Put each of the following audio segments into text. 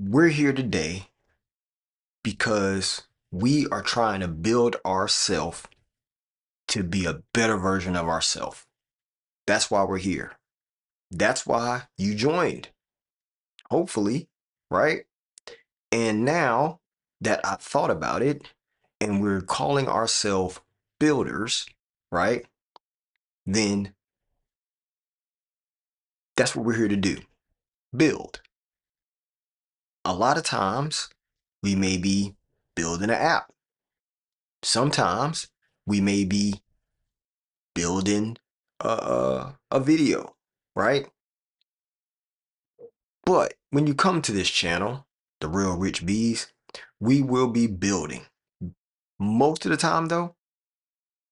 We're here today because we are trying to build ourselves to be a better version of ourselves. That's why we're here. That's why you joined, hopefully, right? And now that I thought about it, and we're calling ourselves builders, right? Then that's what we're here to do, build. A lot of times we may be building an app. Sometimes we may be building a video, right? But when you come to this channel, The Real Rich Bees, we will be building. Most of the time, though,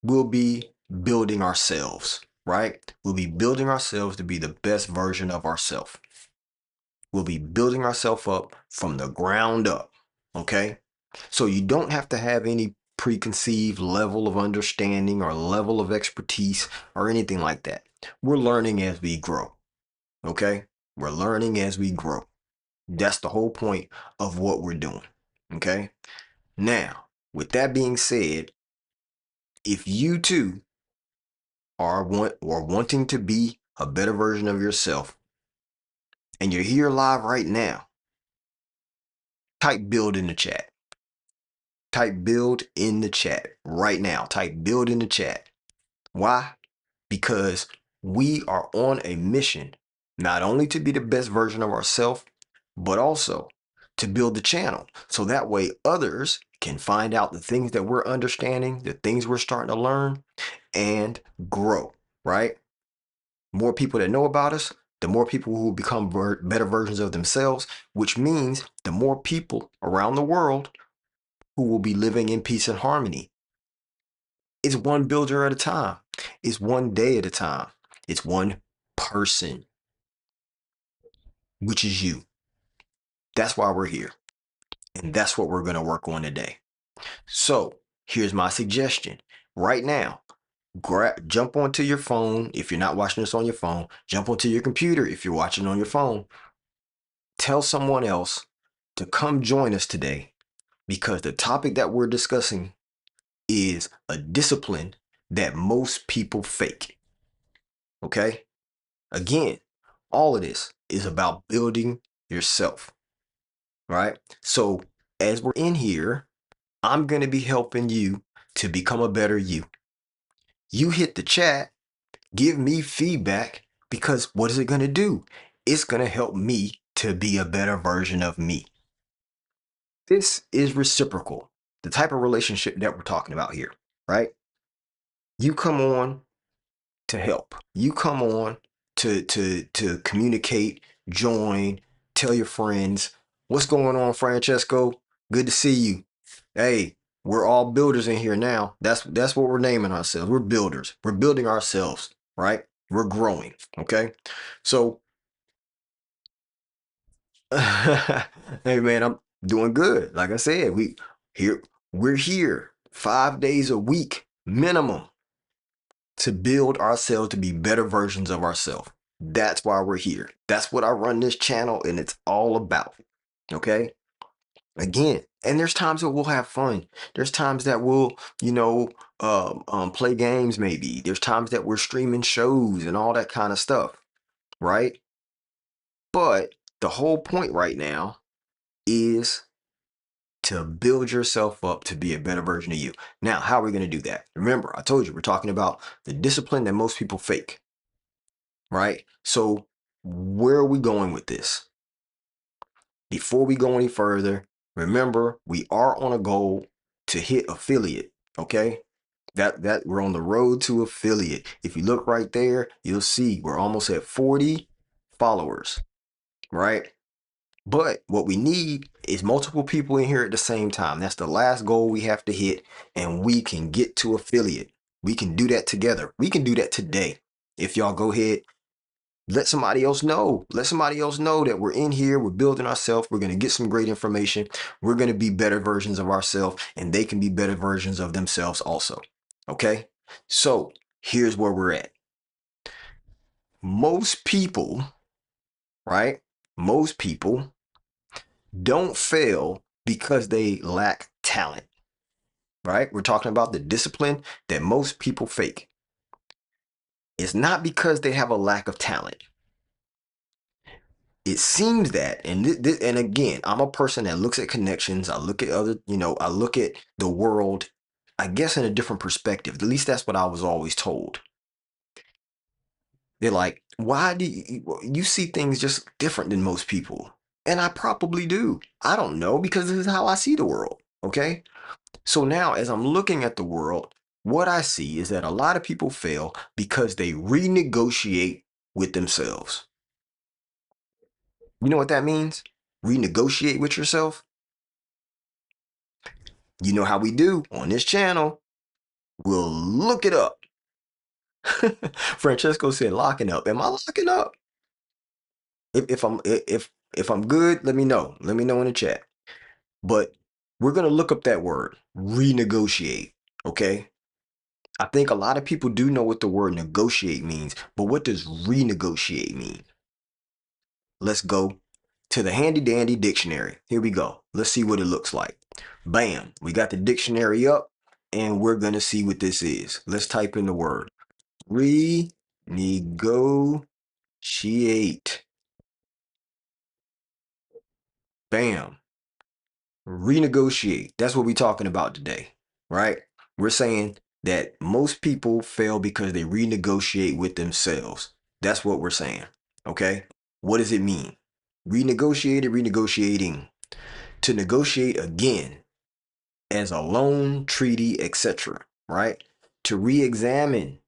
we'll be building ourselves, right? We'll be building ourselves to be the best version of ourselves. We'll be building ourselves up from the ground up, okay? So you don't have to have any preconceived level of understanding or level of expertise or anything like that. We're learning as we grow, okay? We're learning as we grow. That's the whole point of what we're doing, okay? Now, with that being said, if you too are wanting to be a better version of yourself and you're here live right now, type build in the chat. Type build in the chat right now. Type build in the chat. Why? Because we are on a mission not only to be the best version of ourselves, but also to build the channel. So that way others can find out the things that we're understanding, the things we're starting to learn, and grow, right? More people that know about us, the more people who will become better versions of themselves, which means the more people around the world who will be living in peace and harmony. It's one builder at a time. It's one day at a time. It's one person, which is you. That's why we're here. And that's what we're going to work on today. So here's my suggestion. Right now, jump onto your phone. If you're not watching this on your phone, jump onto your computer. If you're watching on your phone, tell someone else to come join us today because the topic that we're discussing is a discipline that most people fake. Okay? Again, all of this is about building yourself, right? So as we're in here, I'm going to be helping you to become a better you. You hit the chat, give me feedback, because what is it going to do? It's going to help me to be a better version of me. This is reciprocal, the type of relationship that we're talking about here, right? You come on to help. You come on to communicate, join, tell your friends. What's going on, Francesco? Good to see you. Hey, we're all builders in here now. That's what we're naming ourselves. We're builders. We're building ourselves, right? We're growing. Okay. So hey man, I'm doing good. Like I said, we're here 5 days a week minimum to build ourselves to be better versions of ourselves. That's why we're here. That's what I run this channel and it's all about. Okay? Again, and there's times that we'll have fun. There's times that we'll, play games maybe. There's times that we're streaming shows and all that kind of stuff, right? But the whole point right now is to build yourself up to be a better version of you. Now, how are we going to do that? Remember, I told you we're talking about the discipline that most people fake, right? So where are we going with this? Before we go any further, remember we are on a goal to hit affiliate, okay? That we're on the road to affiliate. If you look right there, you'll see we're almost at 40 followers, right? But what we need is multiple people in here at the same time. That's the last goal we have to hit, and we can get to affiliate. We can do that together. We can do that today. If y'all go ahead, let somebody else know. Let somebody else know that we're in here, we're building ourselves, we're going to get some great information. We're going to be better versions of ourselves, and they can be better versions of themselves also. Okay? So here's where we're at. Most people, right? Most people don't fail because they lack talent, right? We're talking about the discipline that most people fake. It's not because they have a lack of talent. It seems that, and again, I'm a person that looks at connections. I look at other, I look at the world, I guess, in a different perspective. At least that's what I was always told. They're like, why do you see things just different than most people? And I probably do. I don't know, because this is how I see the world. Okay. So now, as I'm looking at the world, what I see is that a lot of people fail because they renegotiate with themselves. You know what that means? Renegotiate with yourself. You know how we do on this channel. We'll look it up. Francesco said locking up. Am I locking up? If I'm good, let me know. Let me know in the chat. But we're gonna look up that word, renegotiate. Okay. I think a lot of people do know what the word negotiate means, but what does renegotiate mean? Let's go to the handy dandy dictionary. Here we go. Let's see what it looks like. Bam, we got the dictionary up and we're going to see what this is. Let's type in the word renegotiate. Bam, renegotiate. That's what we're talking about today, right? We're saying that most people fail because they renegotiate with themselves. That's what we're saying. Okay. What does it mean? Renegotiated, renegotiating. To negotiate again as a loan, treaty, etc., right? To re-examine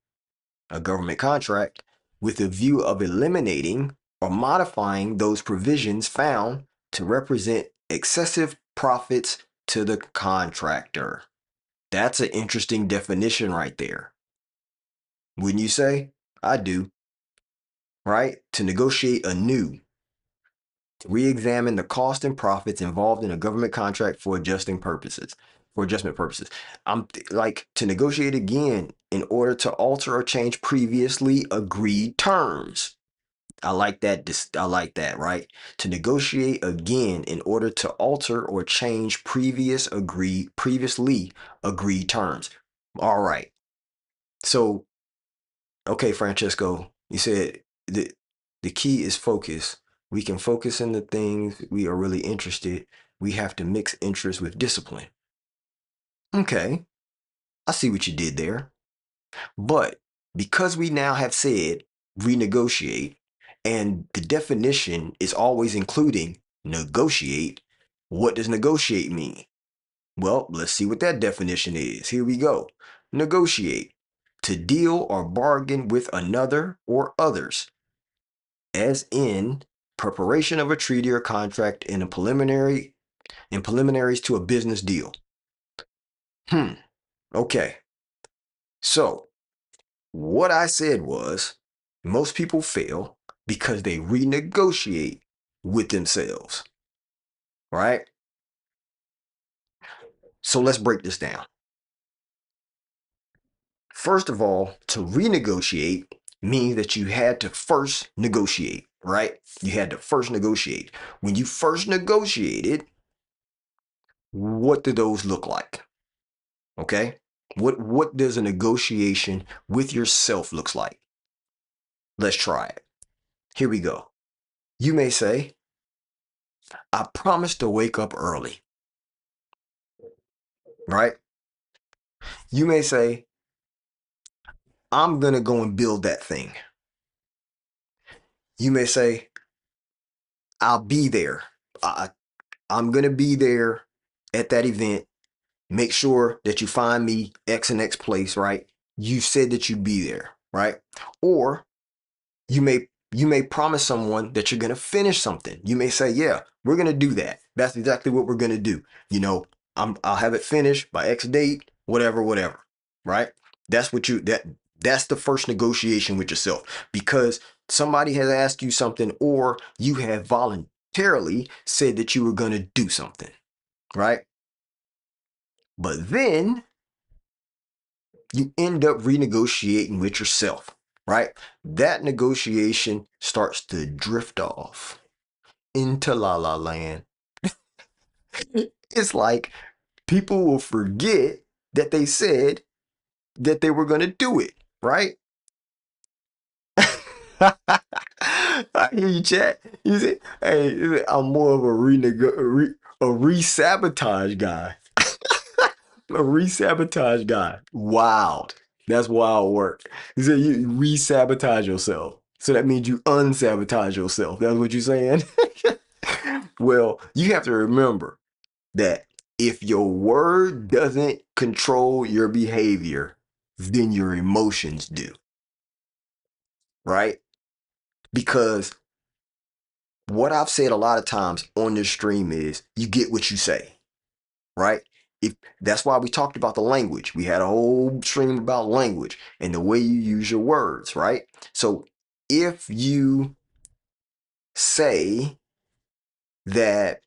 a government contract with a view of eliminating or modifying those provisions found to represent excessive profits to the contractor. That's an interesting definition right there. Wouldn't you say? I do, right? To negotiate anew, to re-examine the cost and profits involved in a government contract for adjustment purposes. I'm like to negotiate again in order to alter or change previously agreed terms. I like that. I like that, right? To negotiate again in order to alter or change previously agreed terms. All right. So, okay, Francesco, you said the key is focus. We can focus in the things we are really interested. We have to mix interest with discipline. Okay, I see what you did there. But because we now have said renegotiate, and the definition is always including negotiate, what does negotiate mean? Well, let's see what that definition is. Here we go. Negotiate, to deal or bargain with another or others, as in preparation of a treaty or contract in preliminaries to a business deal. Okay. So what I said was most people fail because they renegotiate with themselves, right? So let's break this down. First of all, to renegotiate means that you had to first negotiate, right? You had to first negotiate. When you first negotiated, what do those look like? Okay? What does a negotiation with yourself looks like? Let's try it. Here we go. You may say, I promise to wake up early, right? You may say, I'm going to go and build that thing. You may say, I'll be there. I'm going to be there at that event. Make sure that you find me X and X place, right? You said that you'd be there, right? Or you may promise someone that you're going to finish something. You may say, yeah, we're going to do that. That's exactly what we're going to do. I'll have it finished by X date, whatever, right? That's what that's the first negotiation with yourself, because somebody has asked you something or you have voluntarily said that you were going to do something, right? But then you end up renegotiating with yourself, right? That negotiation starts to drift off into la la land. It's like people will forget that they said that they were going to do it, right? I hear you, chat. You see, hey, I'm more of a a re-sabotage guy. A re-sabotage guy. Wild. That's wild work. You say you re-sabotage yourself. So that means you unsabotage yourself. That's what you're saying? Well, you have to remember that if your word doesn't control your behavior, then your emotions do, right? Because what I've said a lot of times on this stream is you get what you say, right? If that's why we talked about the language. We had a whole stream about language and the way you use your words, right? So if you say that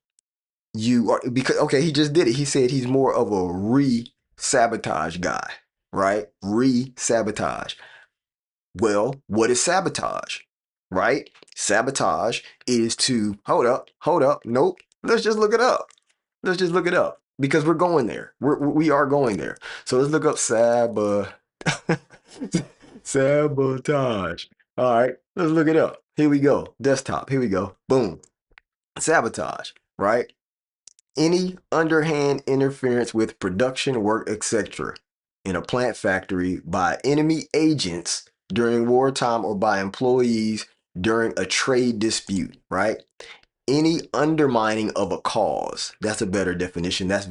you are, because okay, he just did it. He said he's more of a re-sabotage guy, right? Re-sabotage. Well, what is sabotage? Right? Sabotage is to hold up. Nope. Let's just look it up. Let's just look it up because we're going there. We are going there. So let's look up sabotage. All right, let's look it up. Here we go. Desktop. Here we go. Boom. Sabotage. Right? Any underhand interference with production work, etc., in a plant factory by enemy agents during wartime or by employees during a trade dispute, right? Any undermining of a cause. That's a better definition. This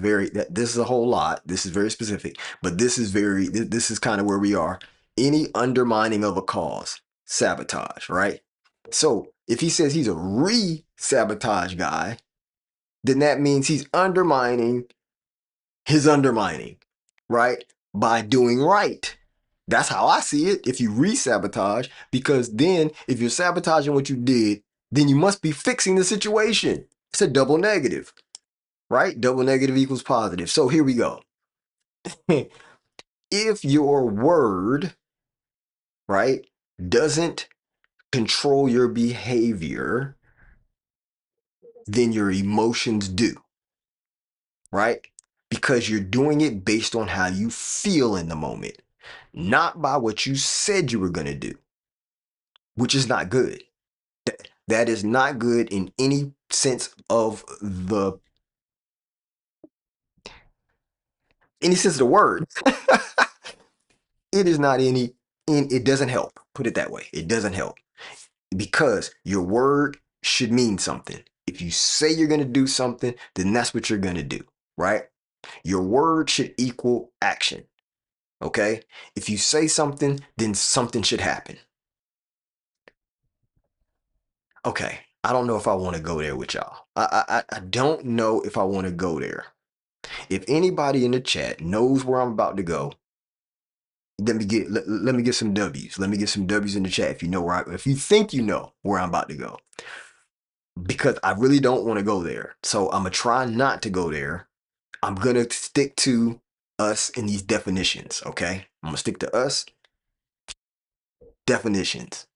is a whole lot. This is very specific, but this is kind of where we are. Any undermining of a cause, sabotage, right? So if he says he's a re-sabotage guy, then that means he's undermining his undermining, right? By doing right. That's how I see it. If you re-sabotage, because then if you're sabotaging what you did, then you must be fixing the situation. It's a double negative, right? Double negative equals positive. So here we go. If your word, right, doesn't control your behavior, then your emotions do, right? Because you're doing it based on how you feel in the moment, not by what you said you were going to do, which is not good. That is not good in any sense of the word. It is not it doesn't help. Put it that way. It doesn't help because your word should mean something. If you say you're going to do something, then that's what you're going to do, right? Your word should equal action. Okay? If you say something, then something should happen. Okay. I don't know if I want to go there with y'all. I don't know if I want to go there. If anybody in the chat knows where I'm about to go, let me get some W's. Let me get some W's in the chat if you know if you think you know where I'm about to go. Because I really don't want to go there. So I'm gonna try not to go there. I'm gonna stick to us in these definitions, okay? I'm gonna stick to us definitions.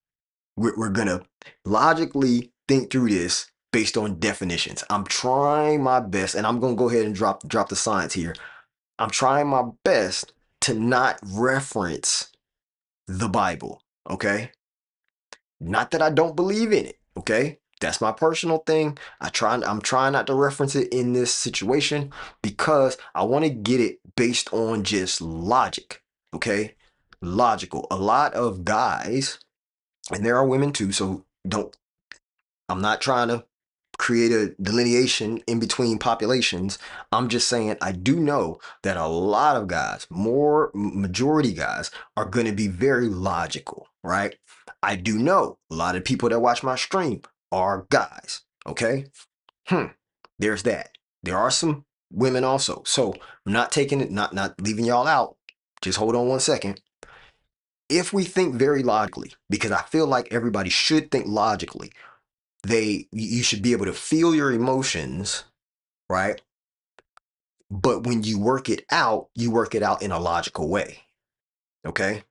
We're gonna logically think through this based on definitions. I'm trying my best, and I'm gonna go ahead and drop the science here. I'm trying my best to not reference the Bible, okay? Not that I don't believe in it, okay? That's my personal thing. I'm trying not to reference it in this situation because I want to get it based on just logic, okay? Logical. A lot of guys, and there are women too, so don't I'm not trying to create a delineation in between populations. I'm just saying I do know that a lot of guys, more majority guys, are going to be very logical, right? I do know a lot of people that watch my stream are guys, okay? There's that. There are some women also. So I'm not taking it, not leaving y'all out. Just hold on one second. If we think very logically, because I feel like everybody should think logically, you should be able to feel your emotions, right? But when you work it out in a logical way. Okay?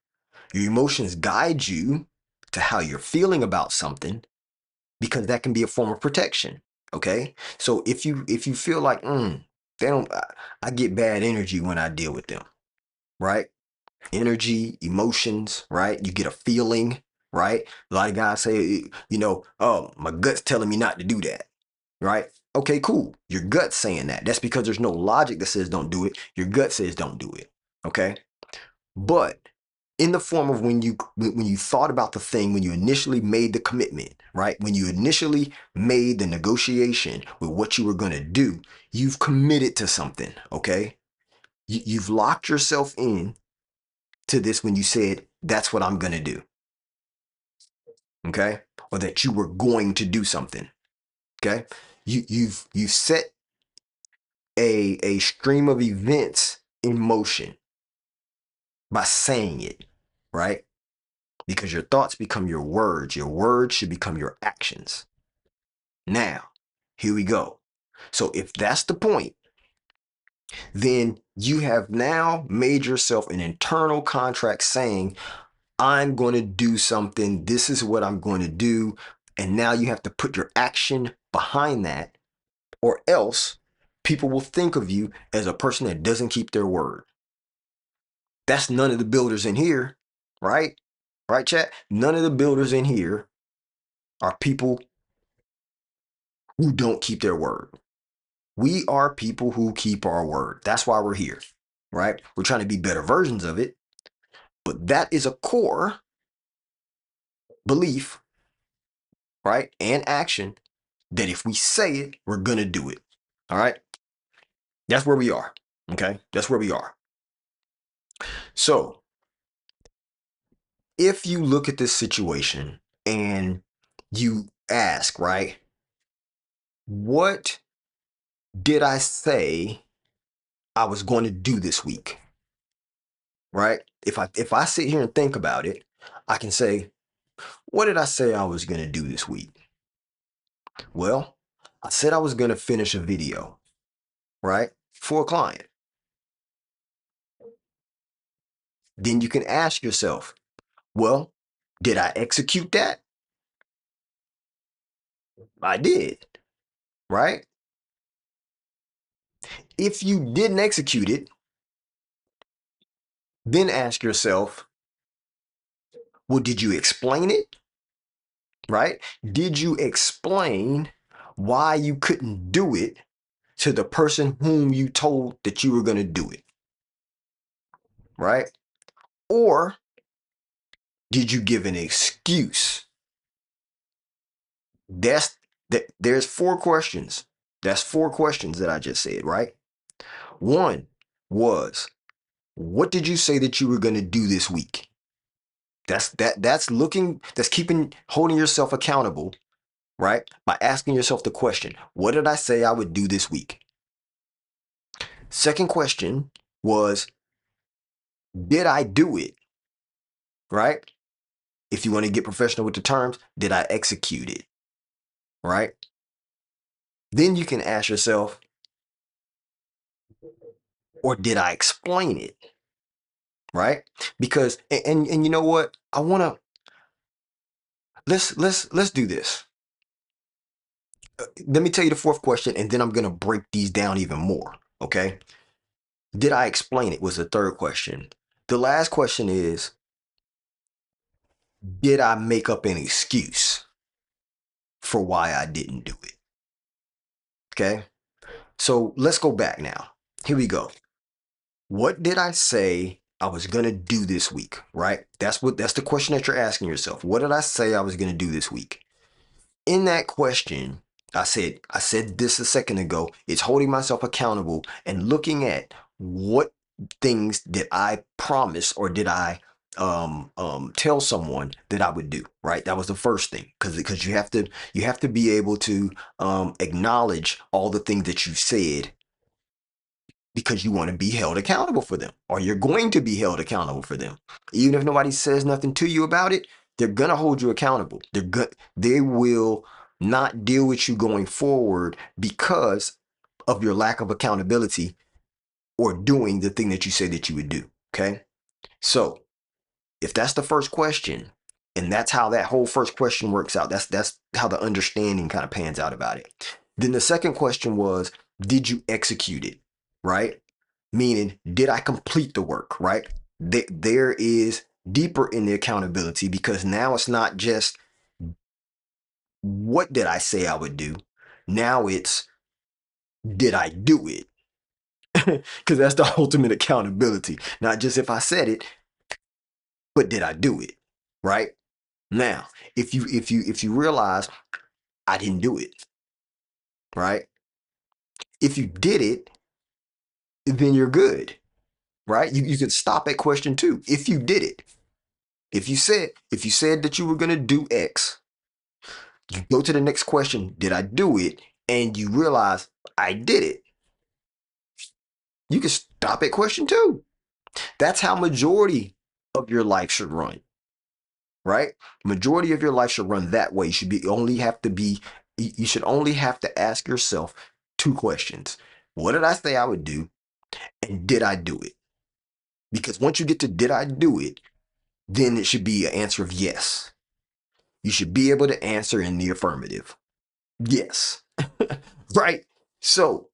Your emotions guide you to how you're feeling about something because that can be a form of protection. Okay? So if you feel like They don't. I get bad energy when I deal with them, right? Energy, emotions, right? You get a feeling, right? A lot of guys say, oh, my gut's telling me not to do that, right? Okay, cool. Your gut's saying that. That's because there's no logic that says don't do it. Your gut says don't do it. Okay. But in the form of when you thought about the thing, when you initially made the commitment, right? When you initially made the negotiation with what you were going to do, you've committed to something, okay? You've locked yourself in to this when you said, that's what I'm going to do, okay? Or that you were going to do something, okay? You've set a stream of events in motion by saying it, right? Because your thoughts become your words. Your words should become your actions. Now, here we go. So if that's the point, then you have now made yourself an internal contract saying, I'm going to do something. This is what I'm going to do. And now you have to put your action behind that, or else people will think of you as a person that doesn't keep their word. That's none of the builders in here, right? Right, chat? None of the builders in here are people who don't keep their word. We are people who keep our word. That's why we're here, right? We're trying to be better versions of it. But that is a core belief, right? And action that if we say it, we're going to do it. All right. That's where we are. Okay. That's where we are. So if you look at this situation and you ask, right, what did I say I was going to do this week? Right? If I sit here and think about it, I can say, what did I say I was going to do this week? Well, I said I was going to finish a video, right? For a client. Then you can ask yourself, well, did I execute that? I did, right? If you didn't execute it, then ask yourself, well, did you explain it? Right? Did you explain why you couldn't do it to the person whom you told that you were going to do it? Right? Or did you give an excuse? There's four questions. That's four questions that I just said, right? One was, what did you say that you were going to do this week? That's keeping holding yourself accountable, right? By asking yourself the question, what did I say I would do this week? Second question was, did I do it? Right? If you want to get professional with the terms, did I execute it? Right? Then you can ask yourself, or did I explain it? Right? Because and you know what? I want to let's do this. Let me tell you the fourth question, and then I'm gonna break these down even more. Okay. Did I explain it? Was the third question. The last question is, did I make up an excuse for why I didn't do it? Okay. So let's go back now. Here we go. What did I say I was gonna do this week? Right? That's the question that you're asking yourself. What did I say I was gonna do this week? In that question, I said this a second ago. It's holding myself accountable and looking at what things did I promise or did I tell someone that I would do, right? That was the first thing, because you have to be able to acknowledge all the things that you said, because you want to be held accountable for them, or you're going to be held accountable for them. Even if nobody says nothing to you about it, they're going to hold you accountable. They will not deal with you going forward because of your lack of accountability or doing the thing that you say that you would do. Okay. So if that's the first question, and that's how that whole first question works out, that's how the understanding kind of pans out about it. Then the second question was, did you execute it? right? Meaning, did I complete the work, right? There is deeper in the accountability because now it's not just what did I say I would do? Now it's did I do it? Because that's the ultimate accountability. Not just if I said it, but did I do it? Right? Now, if you realize I didn't do it, right? If you did it, then you're good, right? You can stop at question two. If you did it, if you said that you were gonna do X, you go to the next question, did I do it? And you realize I did it. You can stop at question two. That's how majority of your life should run, right? Majority of your life should run that way. You should only have to ask yourself two questions. What did I say I would do? And did I do it? Because once you get to did I do it, then it should be an answer of yes. You should be able to answer in the affirmative. Yes. Right? So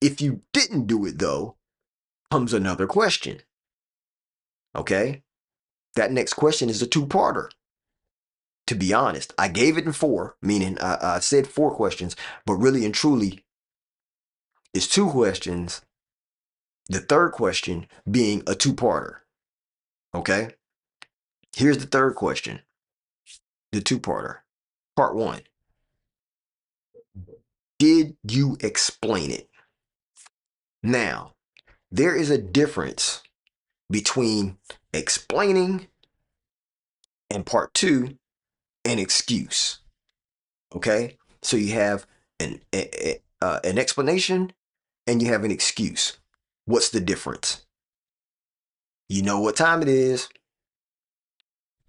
if you didn't do it though, comes another question. Okay? That next question is a two-parter. To be honest, I gave it in four, meaning I said four questions, but really and truly, it's two questions. The third question being a two-parter. Okay? Here's the third question, the two-parter. Part one. Did you explain it? Now, there is a difference between explaining and part two, an excuse. Okay? So you have an explanation and you have an excuse. What's the difference? You know what time it is.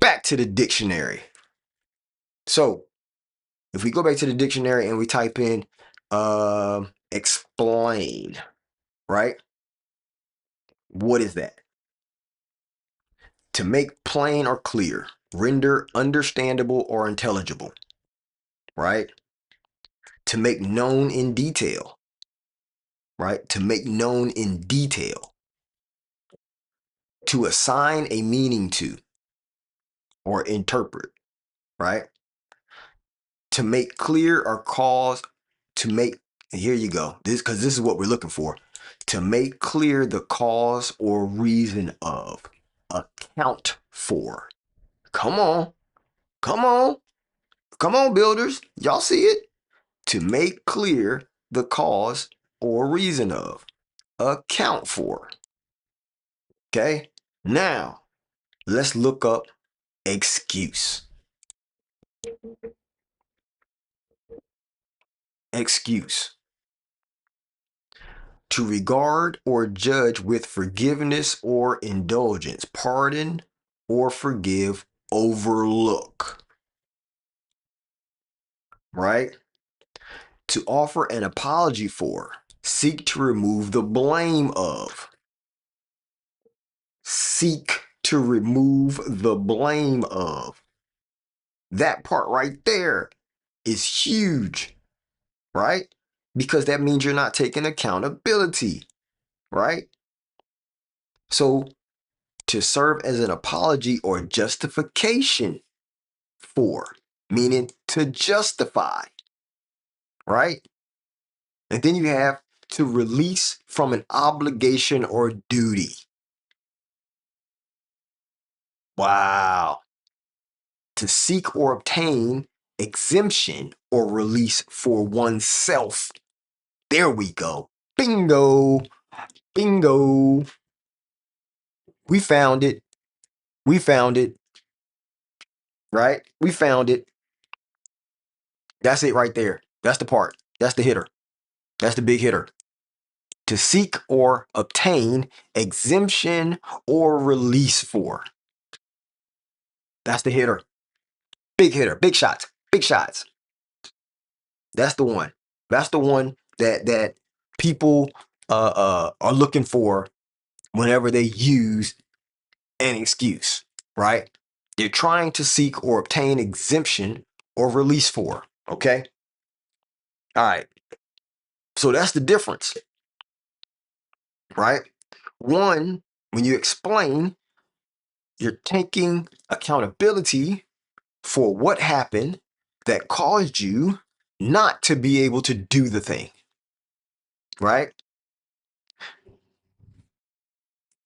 Back to the dictionary. So if we go back to the dictionary and we type in explain, right? What is that? To make plain or clear, render understandable or intelligible, right? To make known in detail, right? To make known in detail. To assign a meaning to or interpret, right? To make clear or cause to make, here you go. This is what we're looking for. To make clear the cause or reason of, account for. Come on. Come on. Come on, builders. Y'all see it? To make clear the cause or reason of, account for. Okay? Now, let's look up excuse. Excuse. To regard or judge with forgiveness or indulgence, pardon or forgive, overlook, right? To offer an apology for, seek to remove the blame of, seek to remove the blame of. That part right there is huge, right? Because that means you're not taking accountability, right? So to serve as an apology or justification for, meaning to justify, right? And then you have to release from an obligation or duty. Wow. To seek or obtain exemption or release for oneself. There we go. Bingo. Bingo. We found it. We found it. Right? We found it. That's it right there. That's the part. That's the hitter. That's the big hitter. To seek or obtain exemption or release for. That's the hitter. Big hitter. Big shots. Big shots. That's the one. That's the one that people are looking for whenever they use an excuse, right? They're trying to seek or obtain exemption or release for. Okay. All right. So that's the difference. right? One, when you explain, you're taking accountability for what happened that caused you not to be able to do the thing, right?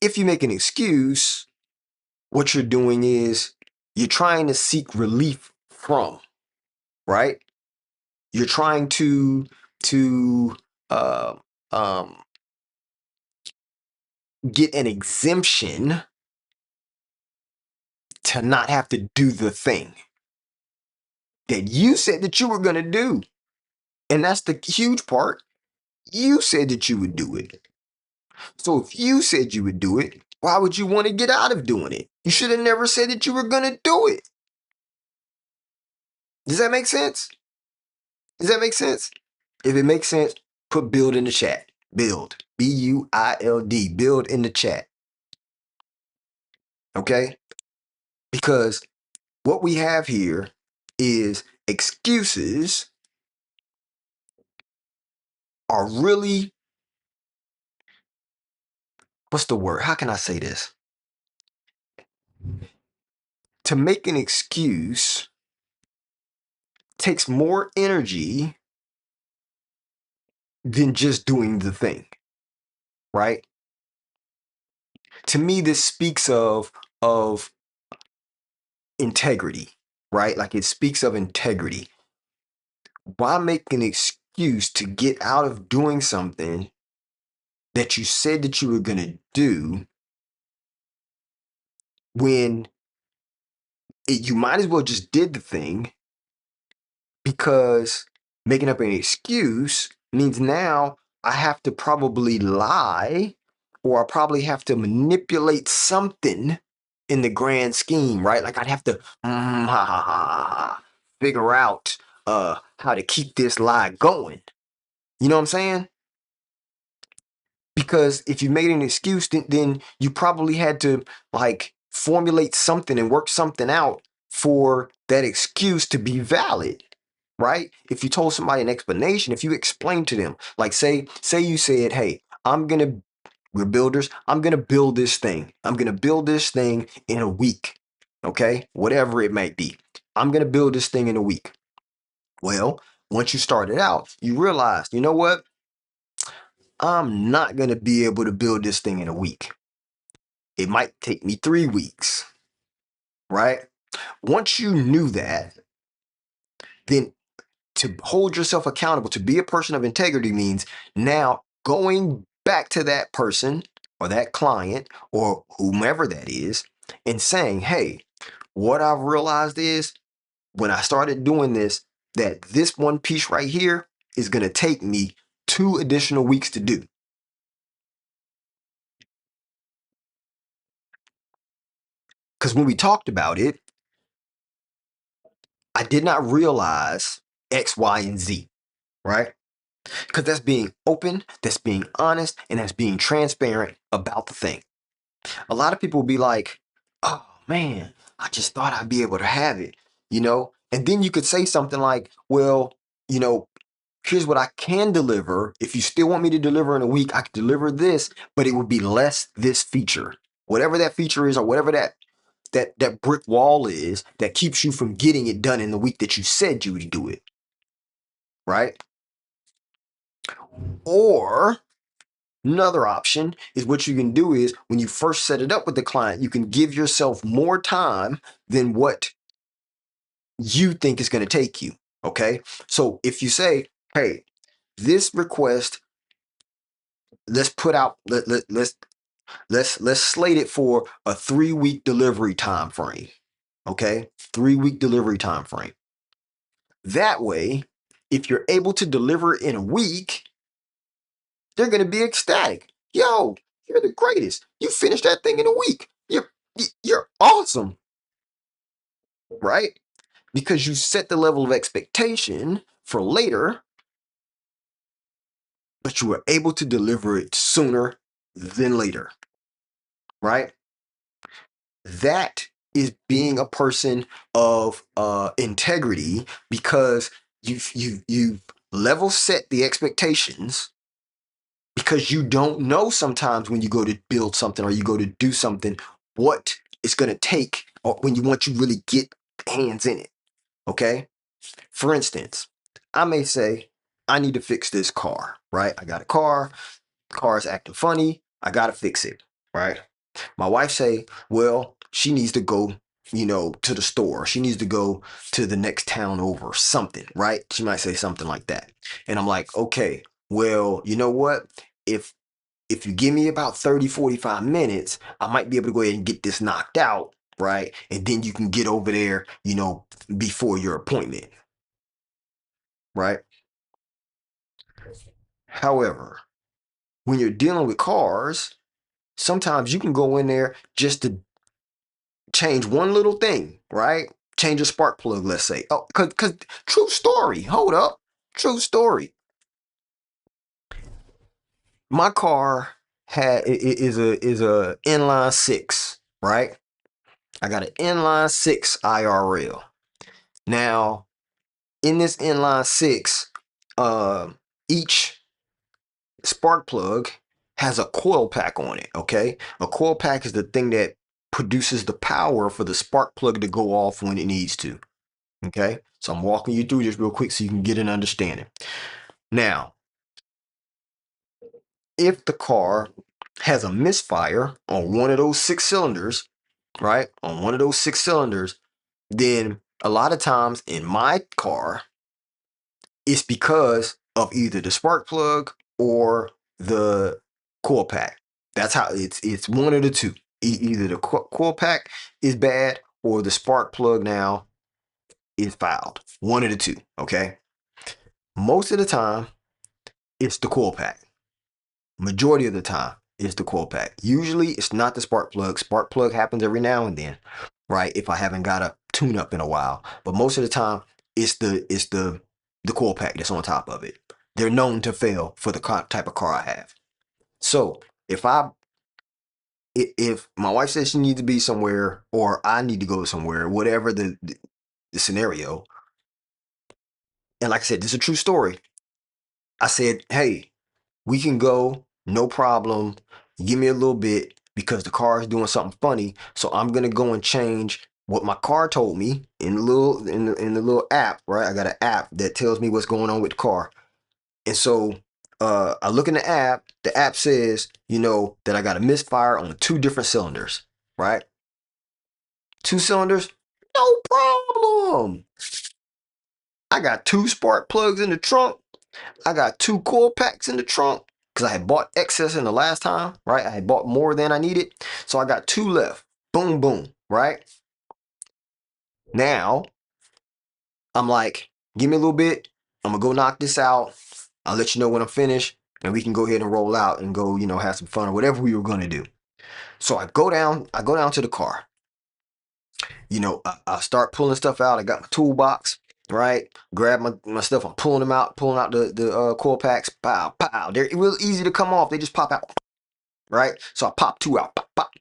If you make an excuse, what you're doing is you're trying to seek relief from, right? You're trying to uh, um, get an exemption to not have to do the thing that you said that you were going to do. And that's the huge part. You said that you would do it. So if you said you would do it, why would you want to get out of doing it? You should have never said that you were going to do it. Does that make sense? Does that make sense? If it makes sense, put build in the chat. Build. B-U-I-L-D. Build in the chat. Okay? Because what we have here is excuses are really, what's the word? How can I say this? To make an excuse takes more energy than just doing the thing, right? To me, this speaks of integrity, right? Like it speaks of integrity. Why make an excuse to get out of doing something that you said that you were going to do when you might as well just did the thing, because making up an excuse means now I have to probably lie, or I probably have to manipulate something in the grand scheme, right? Like I'd have to figure out how to keep this lie going. You know what I'm saying? Because if you made an excuse, then you probably had to like formulate something and work something out for that excuse to be valid, right? If you told somebody an explanation, if you explained to them, like say you said, hey, we're builders, I'm gonna build this thing. I'm gonna build this thing in a week. Okay, whatever it might be. I'm gonna build this thing in a week. Well, once you started out, you realized, you know what? I'm not going to be able to build this thing in a week. It might take me 3 weeks, right? Once you knew that, then to hold yourself accountable, to be a person of integrity means now going back to that person or that client or whomever that is and saying, hey, what I've realized is when I started doing this, that this one piece right here is going to take me 2 additional weeks to do. Because when we talked about it, I did not realize X, Y, and Z, right? Because that's being open, that's being honest, and that's being transparent about the thing. A lot of people will be like, oh man, I just thought I'd be able to have it, you know? And then you could say something like, well, you know, here's what I can deliver. If you still want me to deliver in a week, I could deliver this, but it would be less this feature. Whatever that feature is, or whatever that brick wall is that keeps you from getting it done in the week that you said you would do it, right? Or another option is what you can do is when you first set it up with the client, you can give yourself more time than what you think is going to take you. Okay. So if you say, hey, this request, let's put out, let's slate it for a 3 week delivery time frame. Okay. 3 week delivery time frame. That way, if you're able to deliver in a week, they're going to be ecstatic. Yo, you're the greatest. You finished that thing in a week. You're awesome, right? Because you set the level of expectation for later, but you were able to deliver it sooner than later, right? That is being a person of integrity, because you've level set the expectations because you don't know sometimes when you go to build something or you go to do something, what it's going to take, or when you want to really get hands in it. Okay. For instance, I may say, I need to fix this car, right? I got a car, the car is acting funny, I got to fix it, right? My wife say, well, she needs to go, to the store. She needs to go to the next town over or something, right? She might say something like that. And I'm like, okay, well, you know what? If if you give me about 30, 45 minutes, I might be able to go ahead and get this knocked out, right? And then you can get over there, before your appointment, right? However, when you're dealing with cars, sometimes you can go in there just to change one little thing, right? Change a spark plug, let's say. Oh, cause true story. Hold up, true story. My car is a inline six, right? I got an inline six IRL. Now, in this inline six, each spark plug has a coil pack on it. Okay, a coil pack is the thing that produces the power for the spark plug to go off when it needs to. Okay, so I'm walking you through this real quick so you can get an understanding. Now, if the car has a misfire on one of those six cylinders, right, on one of those six cylinders, then a lot of times in my car, it's because of either the spark plug or the coil pack. That's how it's one of the two. Either the coil pack is bad or the spark plug now is fouled. One of the two. Okay. Most of the time, it's the coil pack. Majority of the time, it's the coil pack. Usually, it's not the spark plug. Spark plug happens every now and then, right? If I haven't got a tune up in a while, but most of the time, it's the coil pack that's on top of it. They're known to fail for the type of car I have. So if my wife says she needs to be somewhere or I need to go somewhere, whatever the scenario, and like I said, this is a true story. I said, hey, we can go, no problem. Give me a little bit because the car is doing something funny. So I'm gonna go and change what my car told me in the little app, right? I got an app that tells me what's going on with the car. And so I look in the app, says, that I got a misfire on two different cylinders, right? Two cylinders, no problem. I got two spark plugs in the trunk. I got two coil packs in the trunk because I had bought excess in the last time, right? I had bought more than I needed. So I got two left. Boom, boom, right? Now I'm like, give me a little bit. I'm gonna go knock this out. I'll let you know when I'm finished and we can go ahead and roll out and go, have some fun or whatever we were gonna do. So I go down to the car. I start pulling stuff out. I got my toolbox, right? Grab my stuff. I'm pulling out the coil packs. Pow, pow. They're real easy to come off. They just pop out, right? So I pop two out. Pop, pop.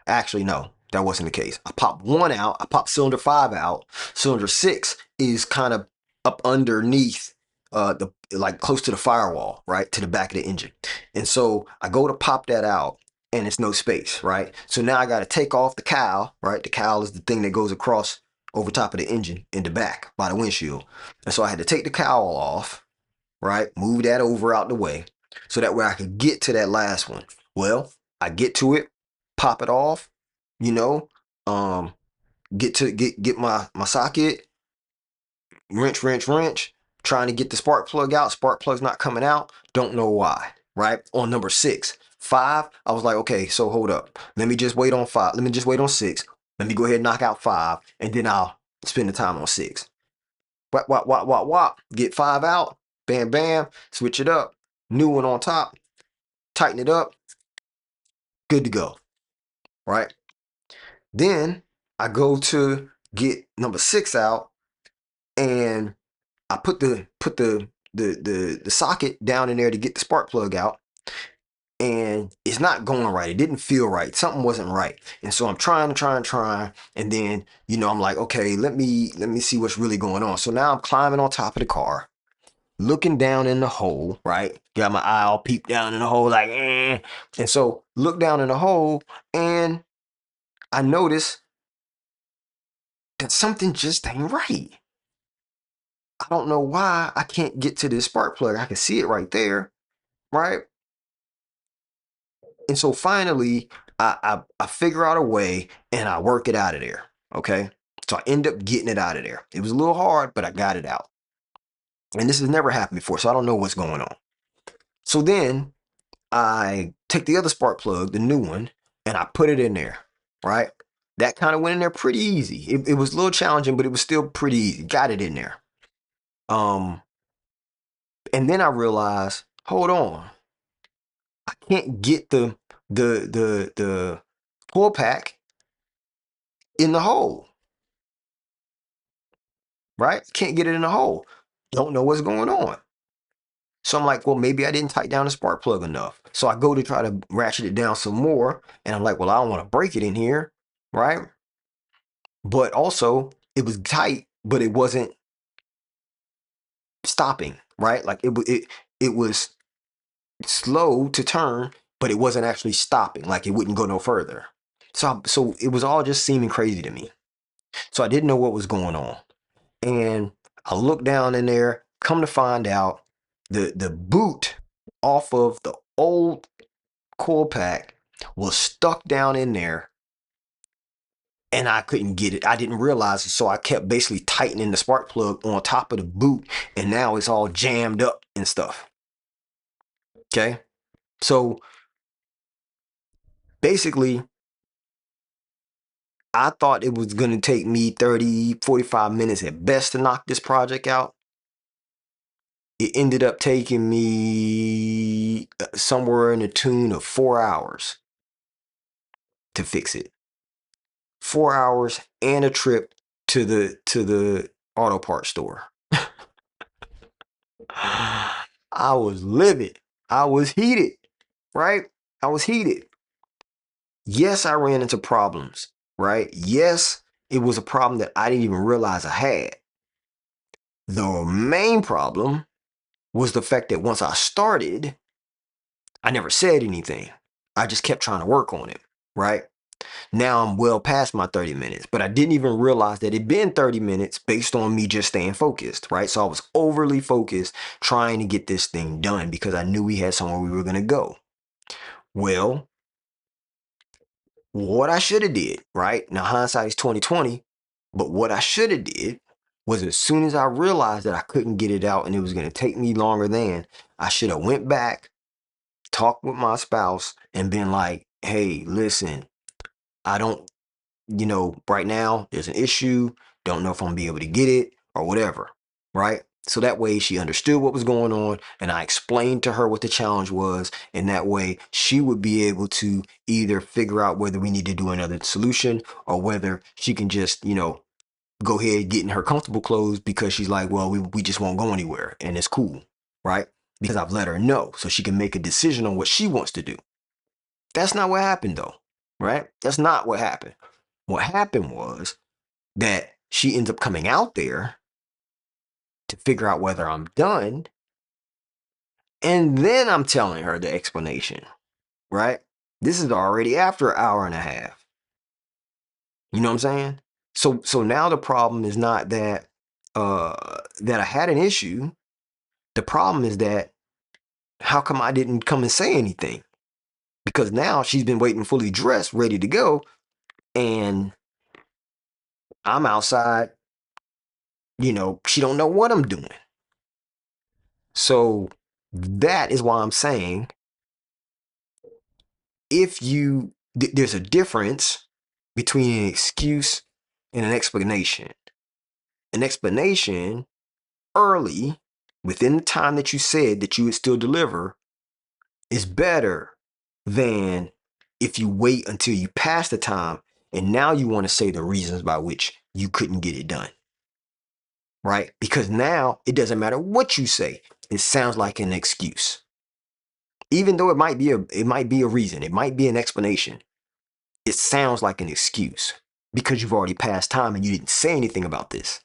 Actually, no, that wasn't the case. I popped one out. I popped cylinder 5 out. Cylinder 6 is kind of up underneath the like close to the firewall, right? To the back of the engine. And so I go to pop that out and it's no space, right? So now I got to take off the cowl, right? The cowl is the thing that goes across over top of the engine in the back by the windshield. And so I had to take the cowl off, right? Move that over out the way so that way I could get to that last one. Well, I get to it, pop it off, you know, um, get my socket, wrench, trying to get the spark plug out. Spark plug's not coming out. Don't know why, right? On number 6. 5, I was like, okay, so hold up. Let me just wait on 5. Let me just wait on 6. Let me go ahead and knock out 5, and then I'll spend the time on 6. Wop. Get 5 out. Bam, bam. Switch it up. New one on top. Tighten it up. Good to go, right? Then I go to get number 6 out, and I put the socket down in there to get the spark plug out, and it's not going right. It didn't feel right. Something wasn't right. And so I'm trying, and then I'm like, okay, let me see what's really going on. So now I'm climbing on top of the car, looking down in the hole, right? Got my eye all peeped down in the hole, like, eh. And so look down in the hole, and I notice that something just ain't right. I don't know why I can't get to this spark plug. I can see it right there, right? And so finally, I figure out a way and I work it out of there. Okay. So I end up getting it out of there. It was a little hard, but I got it out. And this has never happened before, so I don't know what's going on. So then I take the other spark plug, the new one, and I put it in there, right? That kind of went in there pretty easy. It was a little challenging, but it was still pretty easy. Got it in there. Um, and then I realized, hold on, I can't get the pull pack in the hole, right? Can't get it in the hole. Don't know what's going on. So I'm like, well, maybe I didn't tighten down the spark plug enough. So I go to try to ratchet it down some more, and I'm like, well, I don't want to break it in here, right? But also, it was tight, but it wasn't stopping, right? Like it was slow to turn, but it wasn't actually stopping. Like it wouldn't go no further. So it was all just seeming crazy to me. So I didn't know what was going on. And I looked down in there, come to find out the boot off of the old coil pack was stuck down in there and I couldn't get it. I didn't realize it. So I kept basically tightening the spark plug on top of the boot and now it's all jammed up and stuff. Okay. So basically, I thought it was going to take me 30, 45 minutes at best to knock this project out. It ended up taking me somewhere in the tune of 4 hours to fix it. 4 hours and a trip to the auto parts store. I was livid. I was heated, right? I was heated. Yes, I ran into problems, right? Yes, it was a problem that I didn't even realize I had. The main problem was the fact that once I started, I never said anything. I just kept trying to work on it, right? Now I'm well past my 30 minutes, but I didn't even realize that it'd been 30 minutes based on me just staying focused, right? So I was overly focused trying to get this thing done because I knew we had somewhere we were going to go. Well, what I should have did, right? Now hindsight is 2020, but what I should have did was as soon as I realized that I couldn't get it out and it was going to take me longer than, I should have went back, talked with my spouse and been like, "Hey, listen, I don't, right now there's an issue, don't know if I'm gonna be able to get it or whatever," right? So that way she understood what was going on and I explained to her what the challenge was. And that way she would be able to either figure out whether we need to do another solution or whether she can just, go ahead get in her comfortable clothes because she's like, well, we just won't go anywhere and it's cool, right? Because I've let her know so she can make a decision on what she wants to do. That's not what happened though, right? That's not what happened. What happened was that she ends up coming out there to figure out whether I'm done. And then I'm telling her the explanation, right? This is already after an hour and a half. You know what I'm saying? So now the problem is not that I had an issue. The problem is that how come I didn't come and say anything? Because now she's been waiting fully dressed, ready to go, and I'm outside, she don't know what I'm doing. So that is why I'm saying there's a difference between an excuse and an explanation. An explanation early, within the time that you said that you would still deliver, is better than if you wait until you pass the time and now you want to say the reasons by which you couldn't get it done. Right? Because now it doesn't matter what you say, it sounds like an excuse. Even though it might be a reason, it might be an explanation. It sounds like an excuse because you've already passed time and you didn't say anything about this.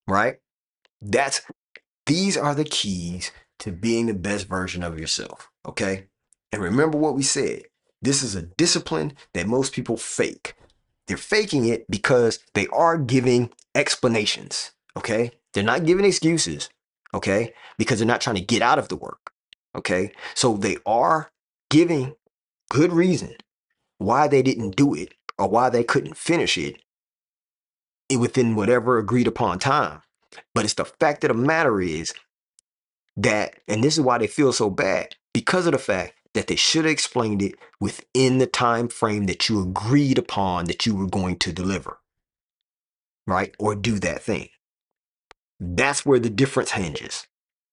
Right? That's These are the keys to being the best version of yourself. Okay. And remember what we said. This is a discipline that most people fake. They're faking it because they are giving explanations. Okay. They're not giving excuses. Okay. Because they're not trying to get out of the work. Okay. So they are giving good reason why they didn't do it or why they couldn't finish it within whatever agreed upon time. But it's the fact of the matter is that, and this is why they feel so bad, because of the fact that they should have explained it within the time frame that you agreed upon that you were going to deliver, right? Or do that thing. That's where the difference hinges.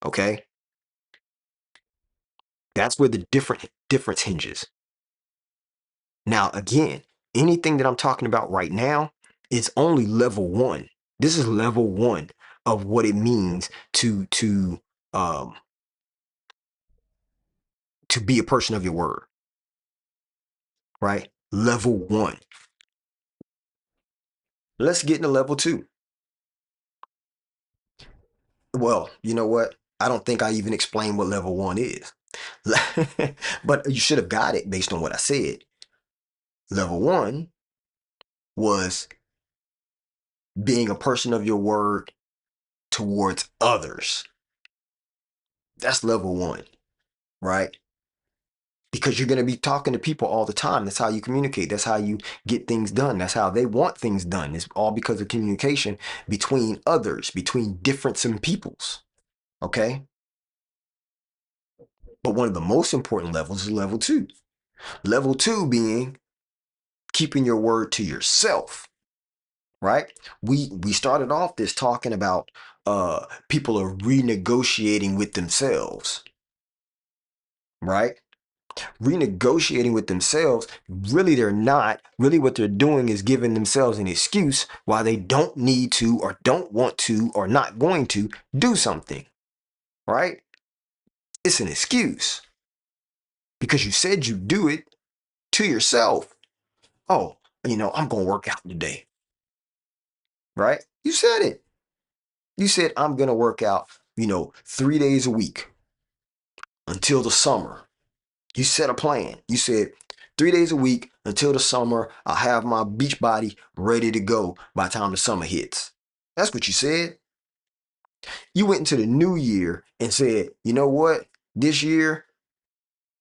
Okay? That's where the difference hinges. Now, again, anything that I'm talking about right now is only level one. This is level one of what it means um to be a person of your word, right? Level one. Let's get into level two. Well, you know what? I don't think I even explained what level one is. But you should have got it based on what I said. Level one was being a person of your word towards others. That's level one, right? Because you're going to be talking to people all the time. That's how you communicate. That's how you get things done. That's how they want things done. It's all because of communication between others, between different peoples. Okay. But one of the most important levels is level two. Level two being keeping your word to yourself, right? We started off this talking about people are renegotiating with themselves, right? Renegotiating with themselves, really they're not. Really what they're doing is giving themselves an excuse why they don't need to or don't want to or not going to do something, right? It's an excuse because you said you do it to yourself. Oh, I'm going to work out today, right? You said it. You said, I'm going to work out, 3 days a week until the summer. You set a plan. You said 3 days a week until the summer. I'll have my beach body ready to go by the time the summer hits. That's what you said. You went into the new year and said, you know what? This year,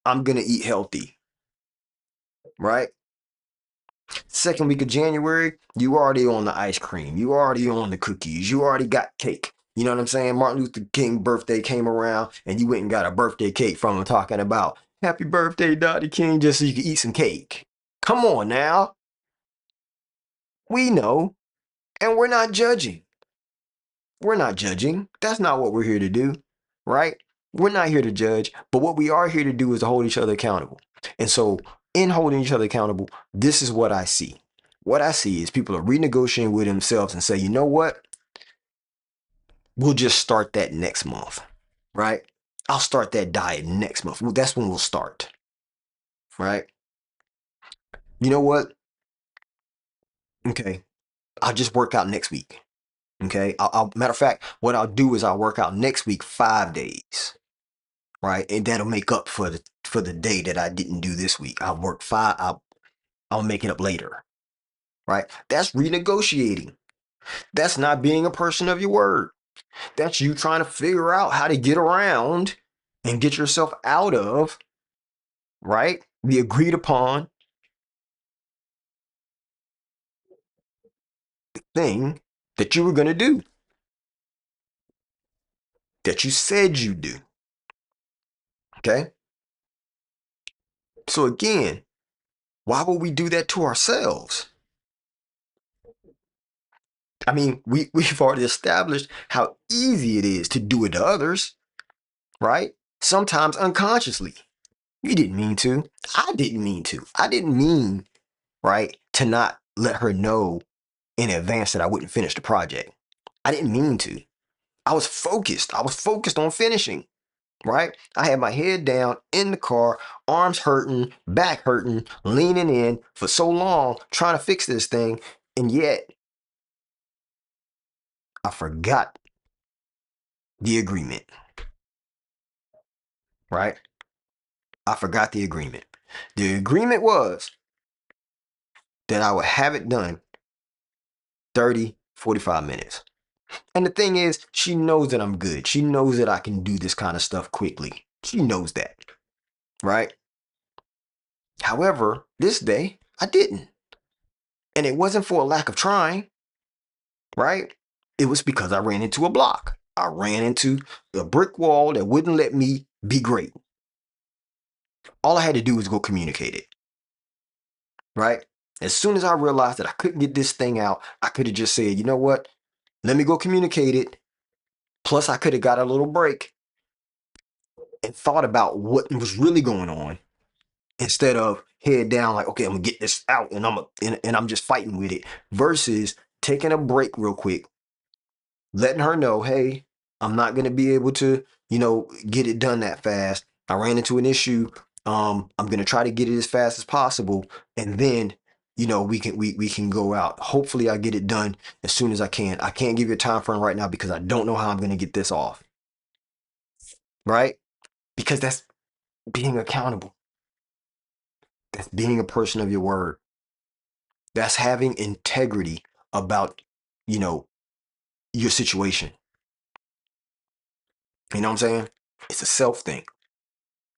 I'm going to eat healthy, right? Second week of January, you already on the ice cream. You already on the cookies. You already got cake. You know what I'm saying? Martin Luther King birthday came around and you went and got a birthday cake from him talking about happy birthday, Dr. King, just so you can eat some cake. Come on now. We know. And we're not judging. We're not judging. That's not what we're here to do, right? We're not here to judge, but what we are here to do is to hold each other accountable. And so, in holding each other accountable, this is what I see. What I see is people are renegotiating with themselves and say, you know what? We'll just start that next month, right? I'll start that diet next month. Well, that's when we'll start, right? You know what? Okay, I'll just work out next week. Okay, matter of fact, what I'll do is I'll work out next week 5 days, right? And that'll make up for the day that I didn't do this week. I'll work five. I'll make it up later, right? That's renegotiating. That's not being a person of your word. That's you trying to figure out how to get around and get yourself out of, right? The agreed upon thing that you were going to do, that you said you do. Okay. So again, why would we do that to ourselves? I mean, we've already established how easy it is to do it to others, right? Sometimes unconsciously. You didn't mean to. I didn't mean to. I didn't mean, right, to not let her know in advance that I wouldn't finish the project. I didn't mean to. I was focused. I was focused on finishing, right? I had my head down in the car, arms hurting, back hurting, leaning in for so long, trying to fix this thing. And yet I forgot the agreement, right? I forgot the agreement. The agreement was that I would have it done 30, 45 minutes. And the thing is, she knows that I'm good. She knows that I can do this kind of stuff quickly. She knows that, right? However, this day I didn't. And it wasn't for a lack of trying, right? It was because I ran into a block. I ran into a brick wall that wouldn't let me be great. All I had to do was go communicate it, right? As soon as I realized that I couldn't get this thing out, I could have just said, you know what? Let me go communicate it. Plus, I could have got a little break and thought about what was really going on instead of head down like, okay, I'm gonna get this out and I'm just fighting with it versus taking a break real quick, letting her know, hey, I'm not gonna be able to, get it done that fast. I ran into an issue. I'm gonna try to get it as fast as possible, and then we can go out. Hopefully, I get it done as soon as I can. I can't give you a time frame right now because I don't know how I'm gonna get this off. Right? Because that's being accountable. That's being a person of your word. That's having integrity about, you know, your situation. You know what I'm saying? It's a self thing.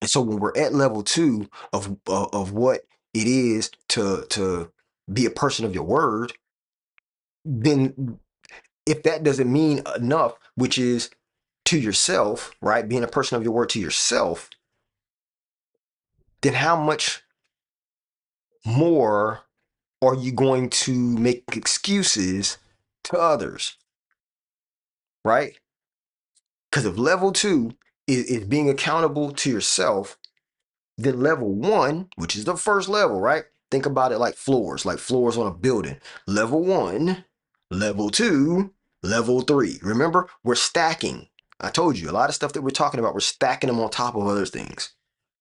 And so when we're at level two of what it is to be a person of your word, then if that doesn't mean enough, which is to yourself, right? Being a person of your word to yourself, then how much more are you going to make excuses to others, right? Because if level two is being accountable to yourself, then level one, which is the first level, right? Think about it like floors on a building. Level one, level two, level three. Remember, we're stacking. I told you a lot of stuff that we're talking about, we're stacking them on top of other things,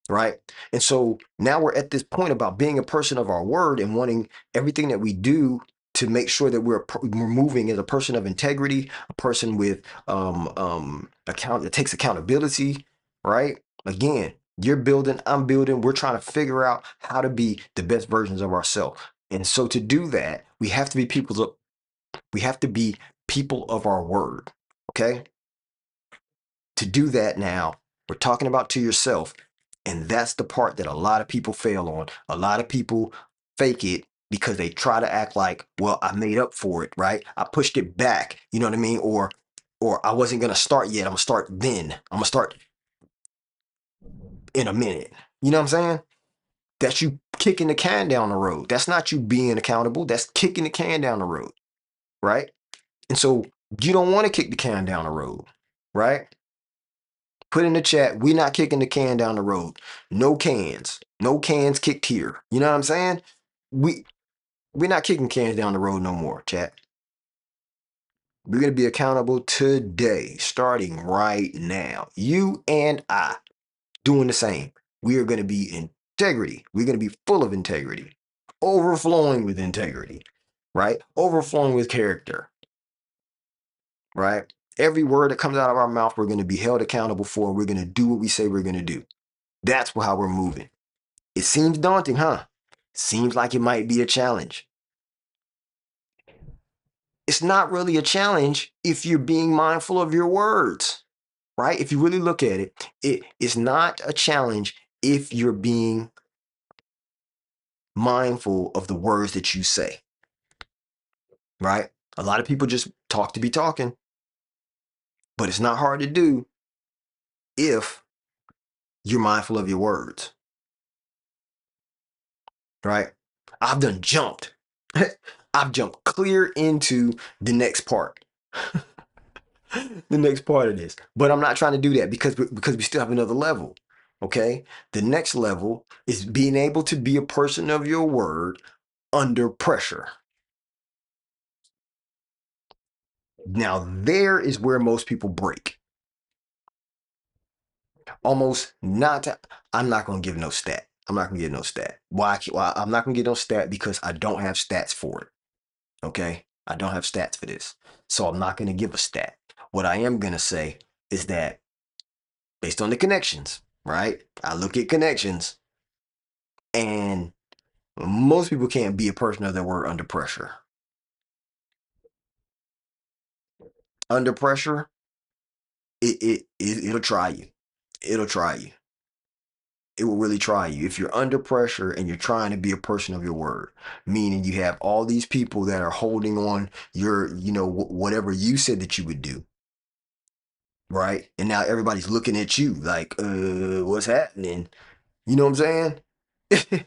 right? And so now we're at this point about being a person of our word and wanting everything that we do to make sure that we're moving as a person of integrity, a person with account that takes accountability, right? Again, you're building, I'm building, we're trying to figure out how to be the best versions of ourselves. And so to do that, we have to be people of our word. Okay? To do that now, we're talking about to yourself. And that's the part that a lot of people fail on. A lot of people fake it because they try to act like, well, I made up for it, right? I pushed it back, you know what I mean? Or I wasn't gonna start yet. I'm gonna start then. I'm gonna start in a minute. You know what I'm saying? That's you kicking the can down the road. That's not you being accountable. That's kicking the can down the road, right? And so you don't want to kick the can down the road, right? Put in the chat, we're not kicking the can down the road. No cans. No cans kicked here. You know what I'm saying? We we're not kicking cans down the road no more, chat. We're gonna be accountable today, starting right now. You and I doing the same. We are gonna be integrity. We're gonna be full of integrity, overflowing with integrity, right? Overflowing with character, right? Every word that comes out of our mouth, we're gonna be held accountable for. We're gonna do what we say we're gonna do. That's how we're moving. It seems daunting, huh? Seems like it might be a challenge. It's not really a challenge if you're being mindful of your words, right? If you really look at it, it is not a challenge if you're being mindful of the words that you say, right? A lot of people just talk to be talking, but it's not hard to do if you're mindful of your words, right? I've done jumped. I've jumped clear into the next part. The next part of this. But I'm not trying to do that because we still have another level. Okay? The next level is being able to be a person of your word under pressure. Now there is where most people break. Almost not to, I'm not going to give no stat. I'm not going to give no stat. Why? Why I'm not going to give no stat because I don't have stats for it. Okay? I don't have stats for this. So I'm not going to give a stat. What I am going to say is that based on the connections, right? I look at connections, and most people can't be a person of their word under pressure. Under pressure, it'll try you. It'll try you. It will really try you if you're under pressure and you're trying to be a person of your word, meaning you have all these people that are holding on your, whatever you said that you would do, right? And now everybody's looking at you like, what's happening? You know what I'm saying?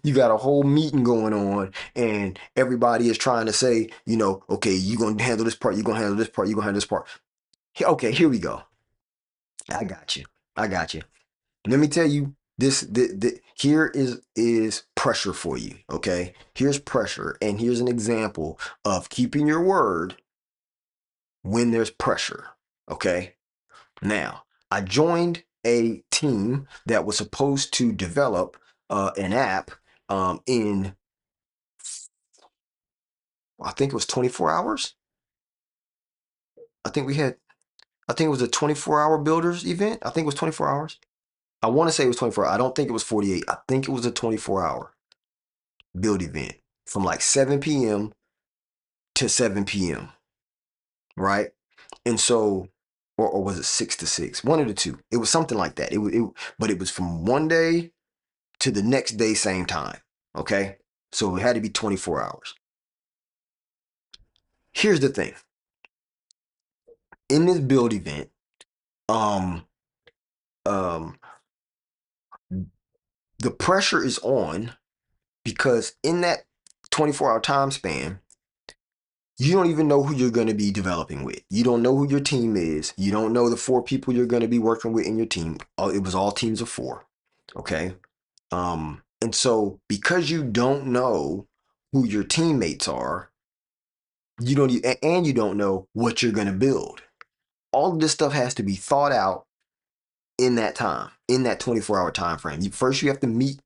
You got a whole meeting going on, and everybody is trying to say, okay, you're gonna handle this part, you're gonna handle this part, you're gonna handle this part. Okay, here we go. I got you. I got you. Let me tell you this. Here is pressure for you. Okay, here's pressure, and here's an example of keeping your word when there's pressure. Okay, now I joined a team that was supposed to develop an app in, I think it was 24 hours. I think we had, I think it was a 24-hour builders event. I think it was 24 hours. I want to say it was 24. I don't think it was 48. I think it was a 24-hour build event from like 7 p.m. to 7 p.m. Right? And so, or was it 6 to 6? One of the two. It was something like that. But it was from one day to the next day, same time. Okay? So it had to be 24 hours. Here's the thing. In this build event, um, um, the pressure is on because in that 24-hour time span, you don't even know who you're going to be developing with. You don't know who your team is. You don't know the 4 people you're going to be working with in your team. It was all teams of 4. Okay. And so because you don't know who your teammates are, you don't, and you don't know what you're going to build. All of this stuff has to be thought out in that time, in that 24-hour time frame. First, you have to meet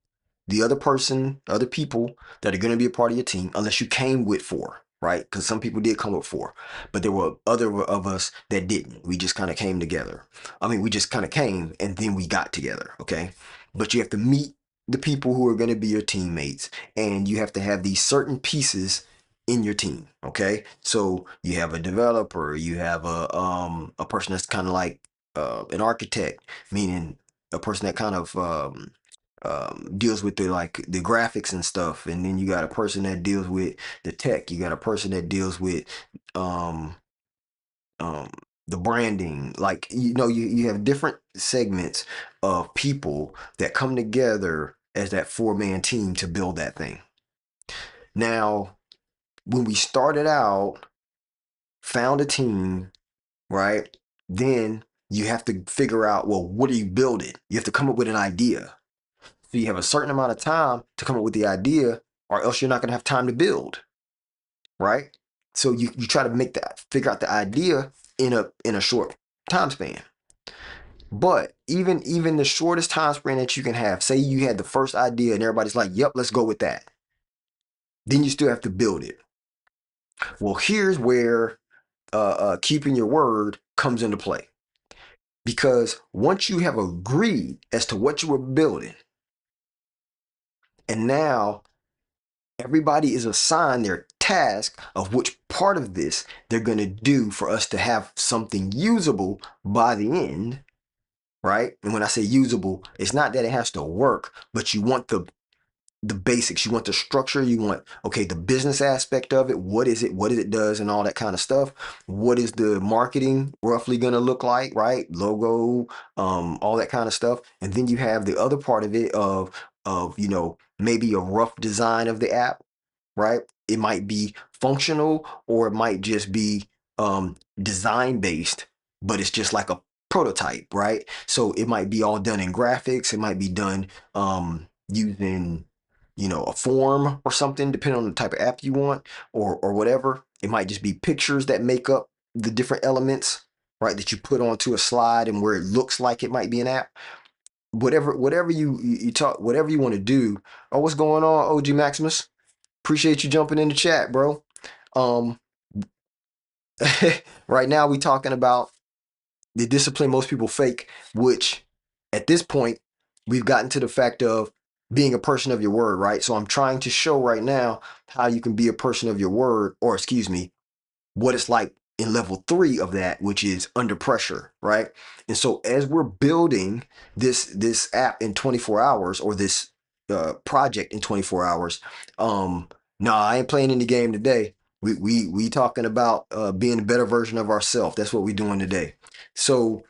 the other person, other people that are going to be a part of your team, unless you came with 4, right? Because some people did come with 4, but there were other of us that didn't. We just kind of came together. I mean, we just kind of came and then we got together, okay? But you have to meet the people who are going to be your teammates, and you have to have these certain pieces in your team, okay? So you have a developer, you have a person that's kind of like an architect, meaning a person that kind of deals with the graphics and stuff, and then you got a person that deals with the tech. You got a person that deals with um, um, the branding. Like you have different segments of people that come together as that 4-man team to build that thing. Now, when we started out, found a team, right? Then you have to figure out, well, what are you building? You have to come up with an idea. So you have a certain amount of time to come up with the idea, or else you're not going to have time to build, right? So you try to figure out the idea in a short time span. But even the shortest time span that you can have, say you had the first idea and everybody's like, "Yep, let's go with that." Then you still have to build it. Well, here's where keeping your word comes into play, because once you have agreed as to what you were building, and now everybody is assigned their task of which part of this they're going to do for us to have something usable by the end, right? And when I say usable, it's not that it has to work, but you want the basics, you want the structure, you want, okay, the business aspect of it, what is it does, and all that kind of stuff. What is the marketing roughly going to look like, right? Logo, all that kind of stuff. And then you have the other part of it of maybe a rough design of the app, right? It might be functional, or it might just be design based, but it's just like a prototype, right? So it might be all done in graphics. It might be done using a form or something, depending on the type of app you want, or whatever. It might just be pictures that make up the different elements, right? That you put onto a slide and where it looks like it might be an app. Whatever you talk, whatever you want to do. Oh, what's going on, OG Maximus? Appreciate you jumping in the chat, bro. Um, right now we talking about the discipline most people fake, which at this point, we've gotten to the fact of being a person of your word, right? So I'm trying to show right now how you can be a person of your word, or excuse me, what it's like in level 3 of that, which is under pressure, right? And so as we're building this app in 24 hours, or this project in 24 hours, nah, I ain't playing any game today. We talking about being a better version of ourselves. That's what we're doing today. So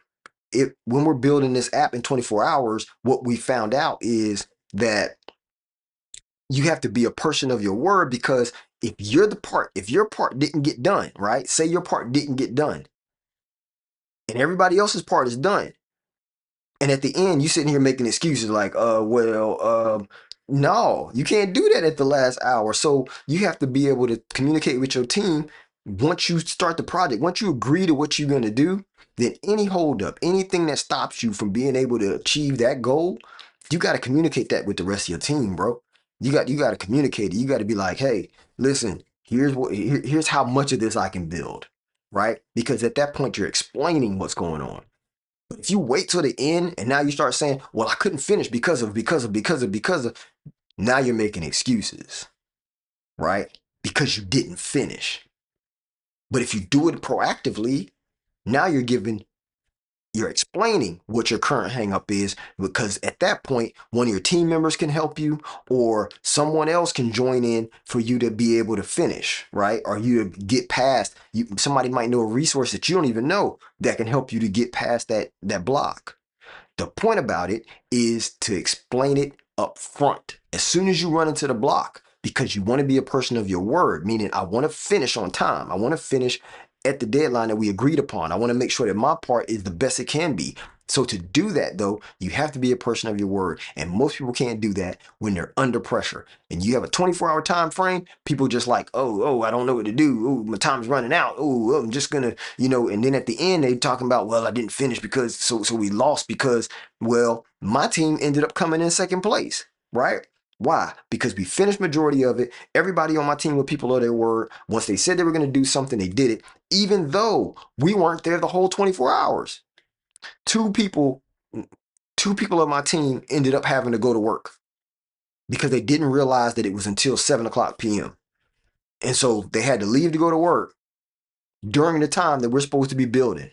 when we're building this app in 24 hours, what we found out is that you have to be a person of your word, because if your part didn't get done, right? Say your part didn't get done and everybody else's part is done. And at the end, you sitting here making excuses like, no, you can't do that at the last hour. So you have to be able to communicate with your team once you start the project. Once you agree to what you're going to do, then any holdup, anything that stops you from being able to achieve that goal, you got to communicate that with the rest of your team, bro. You got to communicate it. You got to be like, hey, listen, here's how much of this I can build, right? Because at that point, you're explaining what's going on. But if you wait till the end and now you start saying, well, I couldn't finish because of, now you're making excuses, right? Because you didn't finish. But if you do it proactively, now you're explaining what your current hangup is, because at that point, one of your team members can help you, or someone else can join in for you to be able to finish, right? Or you to get past, somebody might know a resource that you don't even know that can help you to get past that block. The point about it is to explain it up front as soon as you run into the block, because you want to be a person of your word, meaning I want to finish on time. I want to finish at the deadline that we agreed upon. I want to make sure that my part is the best it can be. So to do that, though, you have to be a person of your word. And most people can't do that when they're under pressure. And you have a 24-hour time frame, people just like, oh, I don't know what to do. Oh, my time's running out. Oh, I'm just gonna, and then at the end they talking about, well, I didn't finish because so we lost because, well, my team ended up coming in second place, right? Why? Because we finished majority of it. Everybody on my team were people of their word. Once they said they were going to do something, they did it, even though we weren't there the whole 24 hours. Two people, two people of my team ended up having to go to work because they didn't realize that it was until 7 o'clock p.m. And so they had to leave to go to work during the time that we're supposed to be building.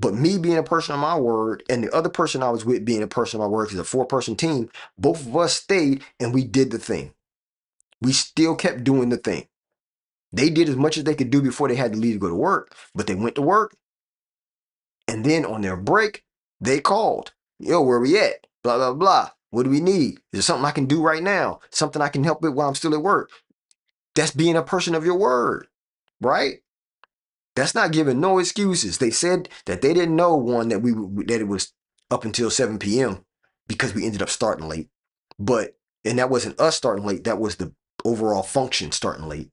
But me being a person of my word and the other person I was with being a person of my word, because it's a 4-person team, both of us stayed and we did the thing. We still kept doing the thing. They did as much as they could do before they had to leave to go to work, but they went to work. And then on their break, they called, yo, where we at? Blah, blah, blah. What do we need? Is there something I can do right now? Something I can help with while I'm still at work? That's being a person of your word, right? That's not giving no excuses. They said that they didn't know, one, that it was up until 7 p.m. because we ended up starting late. And that wasn't us starting late. That was the overall function starting late.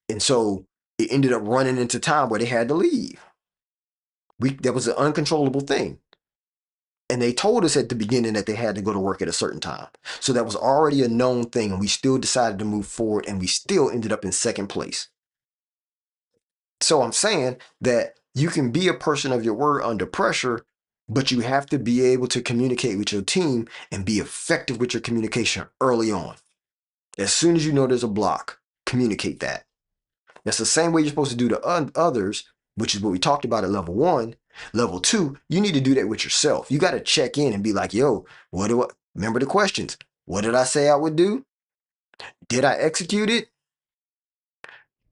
And so it ended up running into time where they had to leave. That was an uncontrollable thing. And they told us at the beginning that they had to go to work at a certain time. So that was already a known thing. And we still decided to move forward, and we still ended up in second place. So I'm saying that you can be a person of your word under pressure, but you have to be able to communicate with your team and be effective with your communication early on. As soon as you know there's a block, communicate that. That's the same way you're supposed to do to others, which is what we talked about at level 1. Level 2, you need to do that with yourself. You got to check in and be like, yo, remember the questions. What did I say I would do? Did I execute it?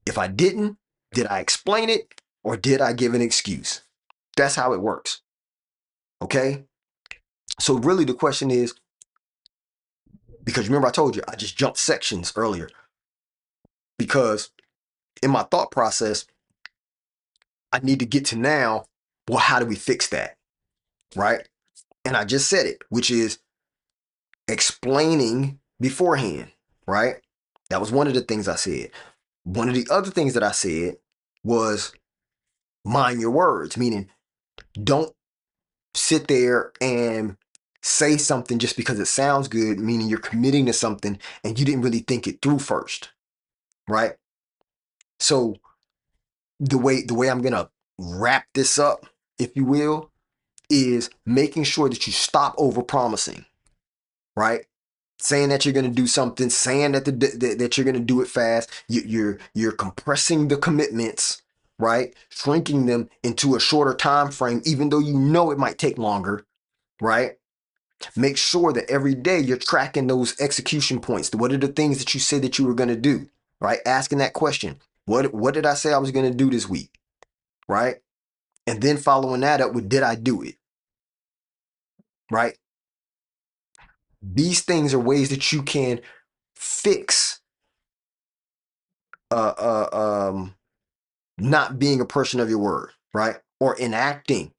If I didn't, did I explain it, or did I give an excuse? That's how it works. Okay? So really the question is, because remember I told you, I just jumped sections earlier, because in my thought process, I need to get to now, well, how do we fix that? Right? And I just said it, which is explaining beforehand, right? That was one of the things I said. One of the other things that I said was mind your words, meaning don't sit there and say something just because it sounds good, meaning you're committing to something and you didn't really think it through first, right? So the way I'm gonna wrap this up if you will, is making sure that you stop over promising, right? Saying that you're going to do something, saying that that you're going to do it fast. You're compressing the commitments, right? Shrinking them into a shorter time frame, even though you know it might take longer, right? Make sure that every day you're tracking those execution points. What are the things that you said that you were going to do, right? Asking that question. What did I say I was going to do this week, right? And then following that up with, did I do it, right? These things are ways that you can fix uh, uh, um, not being a person of your word, right? Or enacting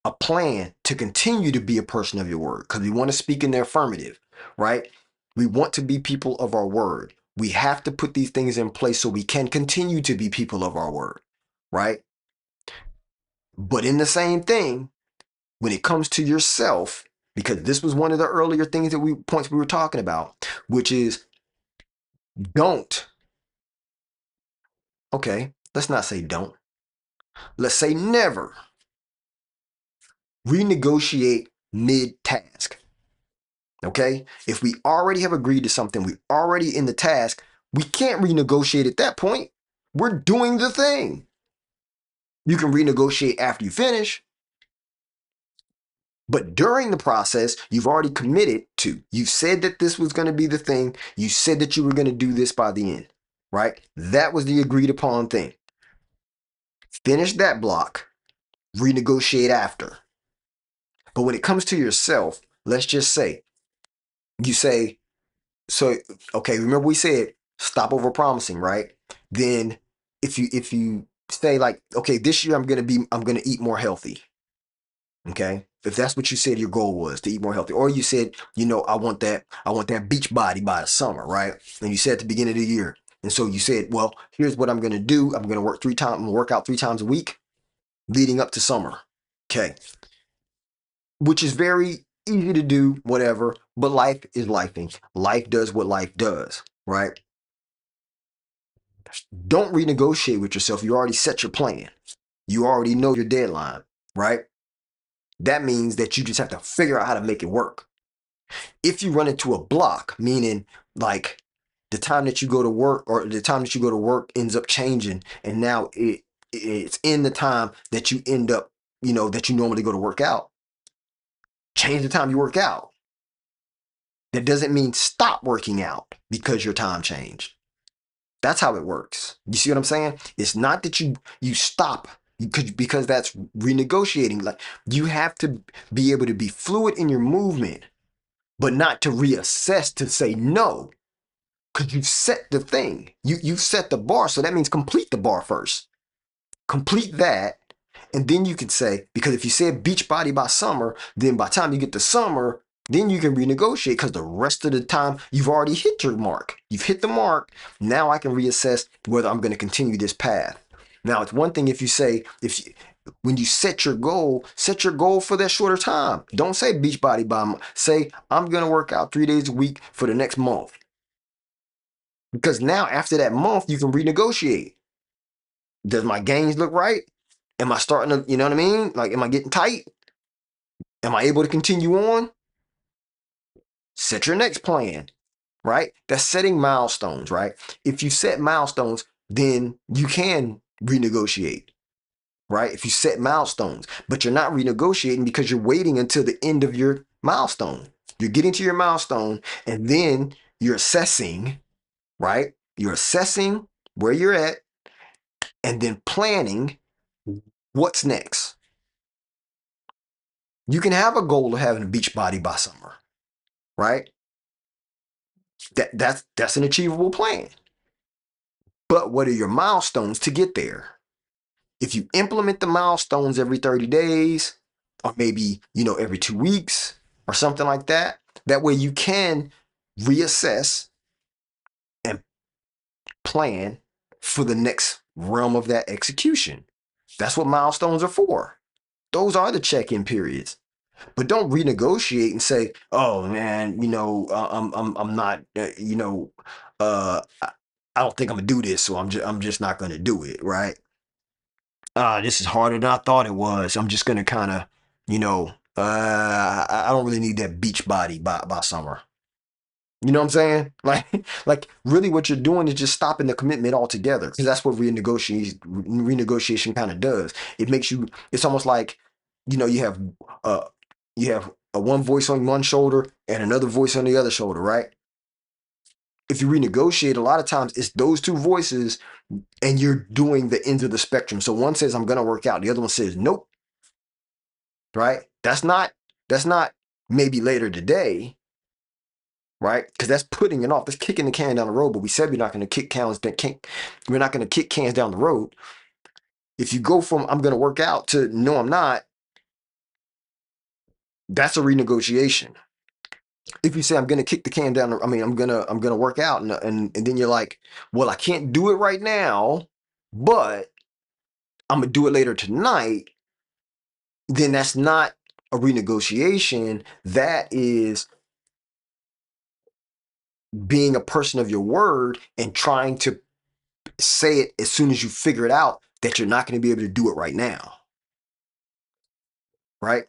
a plan to continue to be a person of your word, because we want to speak in the affirmative, right? We want to be people of our word. We have to put these things in place so we can continue to be people of our word, right? But in the same thing, when it comes to yourself, because this was one of the earlier things that points we were talking about, which is don't, okay, let's not say don't. Let's say never renegotiate mid-task. Okay? If we already have agreed to something, we already in the task, we can't renegotiate at that point. We're doing the thing. You can renegotiate after you finish, but during the process, you've already committed to. You said that this was going to be the thing. You said that you were going to do this by the end, right? That was the agreed upon thing. Finish that block, renegotiate after. But when it comes to yourself, let's just say, you say, so okay, remember we said stop over promising, right? Then if you say like, okay, this year I'm gonna eat more healthy. Okay. If that's what you said your goal was to eat more healthy, or you said, I want that beach body by the summer, right? And you said at the beginning of the year. And so you said, well, here's what I'm gonna do. I'm gonna work out 3 times a week leading up to summer. Okay. Which is very easy to do, whatever, but life is lifing. Life does what life does, right? Don't renegotiate with yourself. You already set your plan. You already know your deadline, right? That means that you just have to figure out how to make it work. If you run into a block, meaning like the time that you go to work or the time that you go to work ends up changing, and now it's in the time that you end up, that you normally go to work out, change the time you work out. That doesn't mean stop working out because your time changed. That's how it works. You see what I'm saying? It's not that you stop because that's renegotiating. Like, you have to be able to be fluid in your movement, but not to reassess to say no, because you've set the thing. You've set the bar, so that means complete the bar first. Complete that, and then you can say, because if you said beach body by summer, then by the time you get to summer, then you can renegotiate, because the rest of the time you've already hit your mark. You've hit the mark. Now I can reassess whether I'm going to continue this path. Now, it's one thing if you say, when you set your goal for that shorter time. Don't say beach body by, say I'm going to work out 3 days a week for the next month. Because now after that month, you can renegotiate. Does my gains look right? Am I starting to, you know what I mean? Like, am I getting tight? Am I able to continue on? Set your next plan, right? That's setting milestones, right? If you set milestones, then you can renegotiate, right? If you set milestones, but you're not renegotiating because you're waiting until the end of your milestone. You're getting to your milestone, and then you're assessing, right? You're assessing where you're at, and then planning what's next. You can have a goal of having a beach body by summer, right? That's an achievable plan. But what are your milestones to get there? If you implement the milestones every 30 days, or maybe, every 2 weeks or something like that, that way you can reassess and plan for the next realm of that execution. That's what milestones are for. Those are the check-in periods. But don't renegotiate and say, "Oh man, I'm not, I don't think I'm gonna do this, so I'm just not gonna do it." Right? this is harder than I thought it was. I'm just gonna kind of, you know, I don't really need that beach body by summer. You know what I'm saying? Like really, what you're doing is just stopping the commitment altogether, because that's what renegotiation kind of does. It makes you. It's almost like, you have uh a one voice on one shoulder and another voice on the other shoulder, right? If you renegotiate, a lot of times it's those two voices, and you're doing the ends of the spectrum. So one says I'm gonna work out, the other one says nope, right? That's not maybe later today, right? Because that's putting it off. That's kicking the can down the road. But we said we're not going to kick cans. We're not going to kick cans down the road. If you go from I'm going to work out to no, I'm not, that's a renegotiation. If you say I'm going to kick the can down, I'm gonna work out, and then you're like, well, I can't do it right now, but I'm gonna do it later tonight. Then that's not a renegotiation. That is being a person of your word and trying to say it as soon as you figure it out that you're not going to be able to do it right now, right?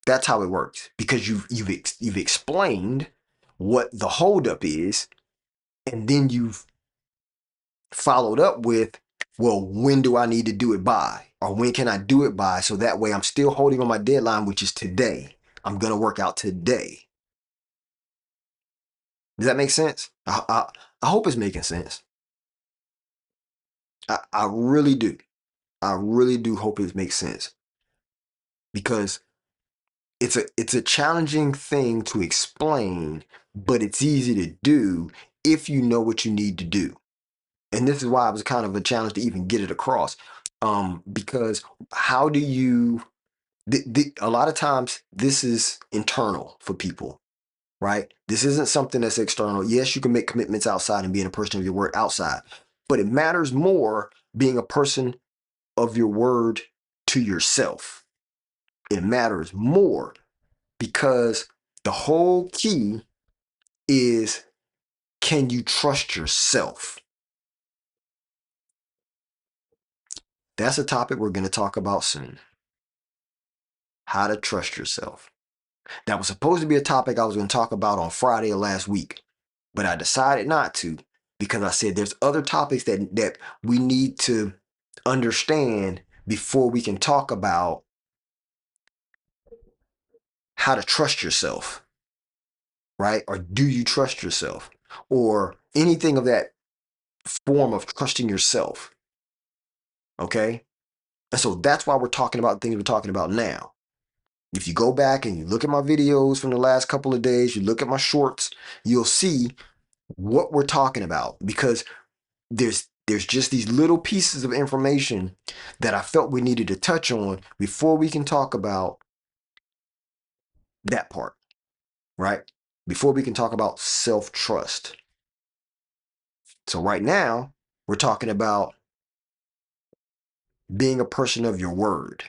That's how it works, because you've explained what the holdup is, and then you've followed up with, well, when do I need to do it by, or when can I do it by, so that way I'm still holding on my deadline, which is today. I'm going to work out today. Does that make sense? I hope it's making sense. I really do. I really do hope it makes sense, because it's a challenging thing to explain, but it's easy to do if you know what you need to do. And this is why it was kind of a challenge to even get it across. Because how do you? A lot of times this is internal for people, right? This isn't something that's external. Yes, you can make commitments outside and being a person of your word outside, but it matters more being a person of your word to yourself. It matters more, because the whole key is, can you trust yourself? That's a topic we're going to talk about soon. How to trust yourself. That was supposed to be a topic I was going to talk about on Friday of last week, but I decided not to, because I said there's other topics that we need to understand before we can talk about how to trust yourself, right? Or do you trust yourself? Or anything of that form of trusting yourself. Okay. And so that's why we're talking about things we're talking about now. If you go back and you look at my videos from the last couple of days, you look at my shorts, you'll see what we're talking about, because there's just these little pieces of information that I felt we needed to touch on before we can talk about that part, right? Before we can talk about self-trust. So right now, we're talking about being a person of your word,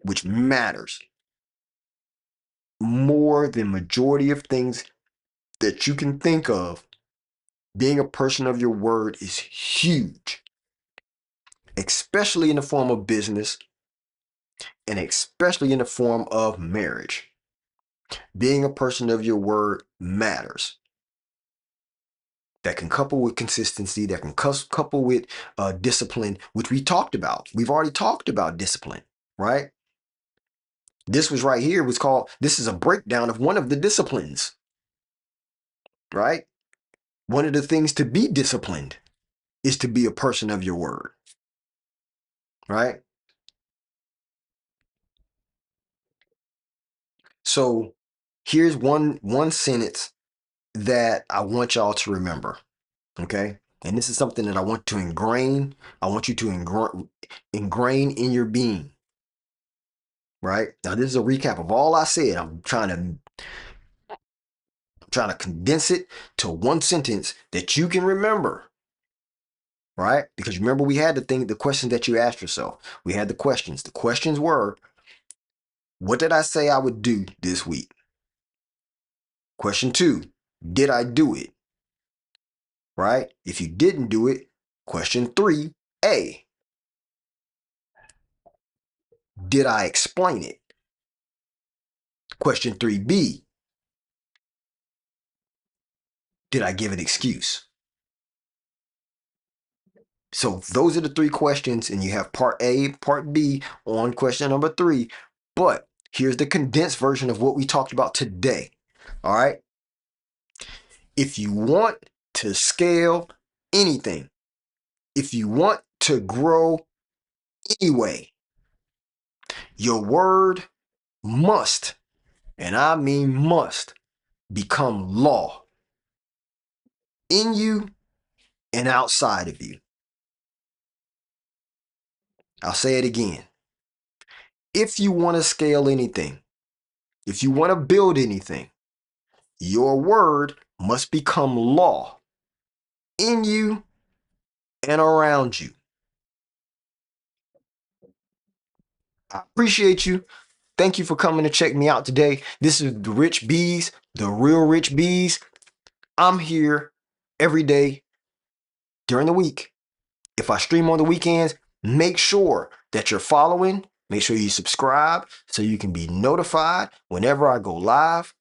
which matters more than majority of things that you can think of. Being a person of your word is huge, especially in the form of business, and especially in the form of marriage. Being a person of your word matters. That can couple with consistency, that can couple with discipline, which we talked about. We've already talked about discipline, right? This was right here was called, this is a breakdown of one of the disciplines, right? One of the things to be disciplined is to be a person of your word, right? So here's one sentence that I want y'all to remember, okay? And this is something that I want to ingrain. I want you to ingrain in your being, right? Now, this is a recap of all I said. I'm trying to condense it to one sentence that you can remember, right? Because remember, we had the questions that you asked yourself. We had the questions. The questions were, what did I say I would do this week? Question 2, did I do it? Right? If you didn't do it, question 3, A, did I explain it? Question 3B, did I give an excuse? So those are the three questions, and you have part A, part B on question number 3. But here's the condensed version of what we talked about today. All right. If you want to scale anything, if you want to grow anyway, your word must, and I mean must, become law in you and outside of you. I'll say it again. If you want to scale anything, if you want to build anything, your word must become law in you and around you. I appreciate you. Thank you for coming to check me out today. This is the Rich Bees, the real Rich Bees. I'm here every day during the week. If I stream on the weekends, make sure that you're following. Make sure you subscribe so you can be notified whenever I go live.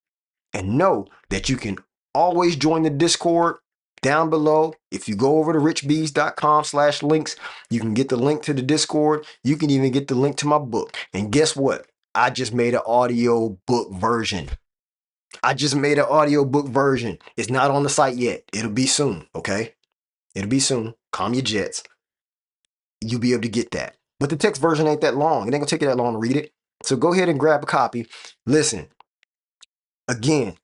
And know that you can always join the Discord down below. If you go over to richbees.com/links, you can get the link to the Discord. You can even get the link to my book. And guess what? I just made an audio book version. It's not on the site yet. It'll be soon, okay? It'll be soon. Calm your jets. You'll be able to get that. But the text version ain't that long. It ain't gonna take you that long to read it. So go ahead and grab a copy. Listen, again,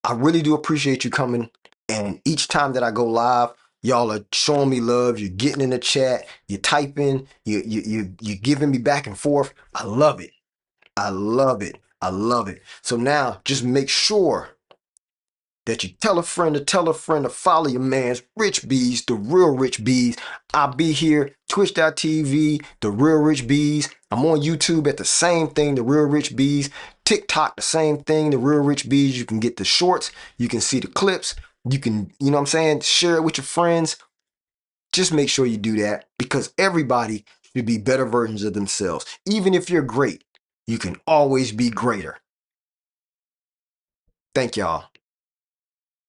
I really do appreciate you coming. And each time that I go live, y'all are showing me love. You're getting in the chat. You're typing. You're giving me back and forth. I love it. I love it. I love it. So now just make sure that you tell a friend to follow your man's Rich Bees, the real Rich Bees. I'll be here, twitch.tv, the real Rich Bees. I'm on YouTube at the same thing, the real Rich Bees. TikTok, the same thing, the real Rich Bees. You can get the shorts, you can see the clips, you can, you know what I'm saying, share it with your friends. Just make sure you do that because everybody should be better versions of themselves. Even if you're great, you can always be greater. Thank y'all.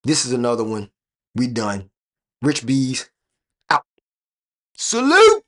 This is another one. We done. Rich Bees out. Salute!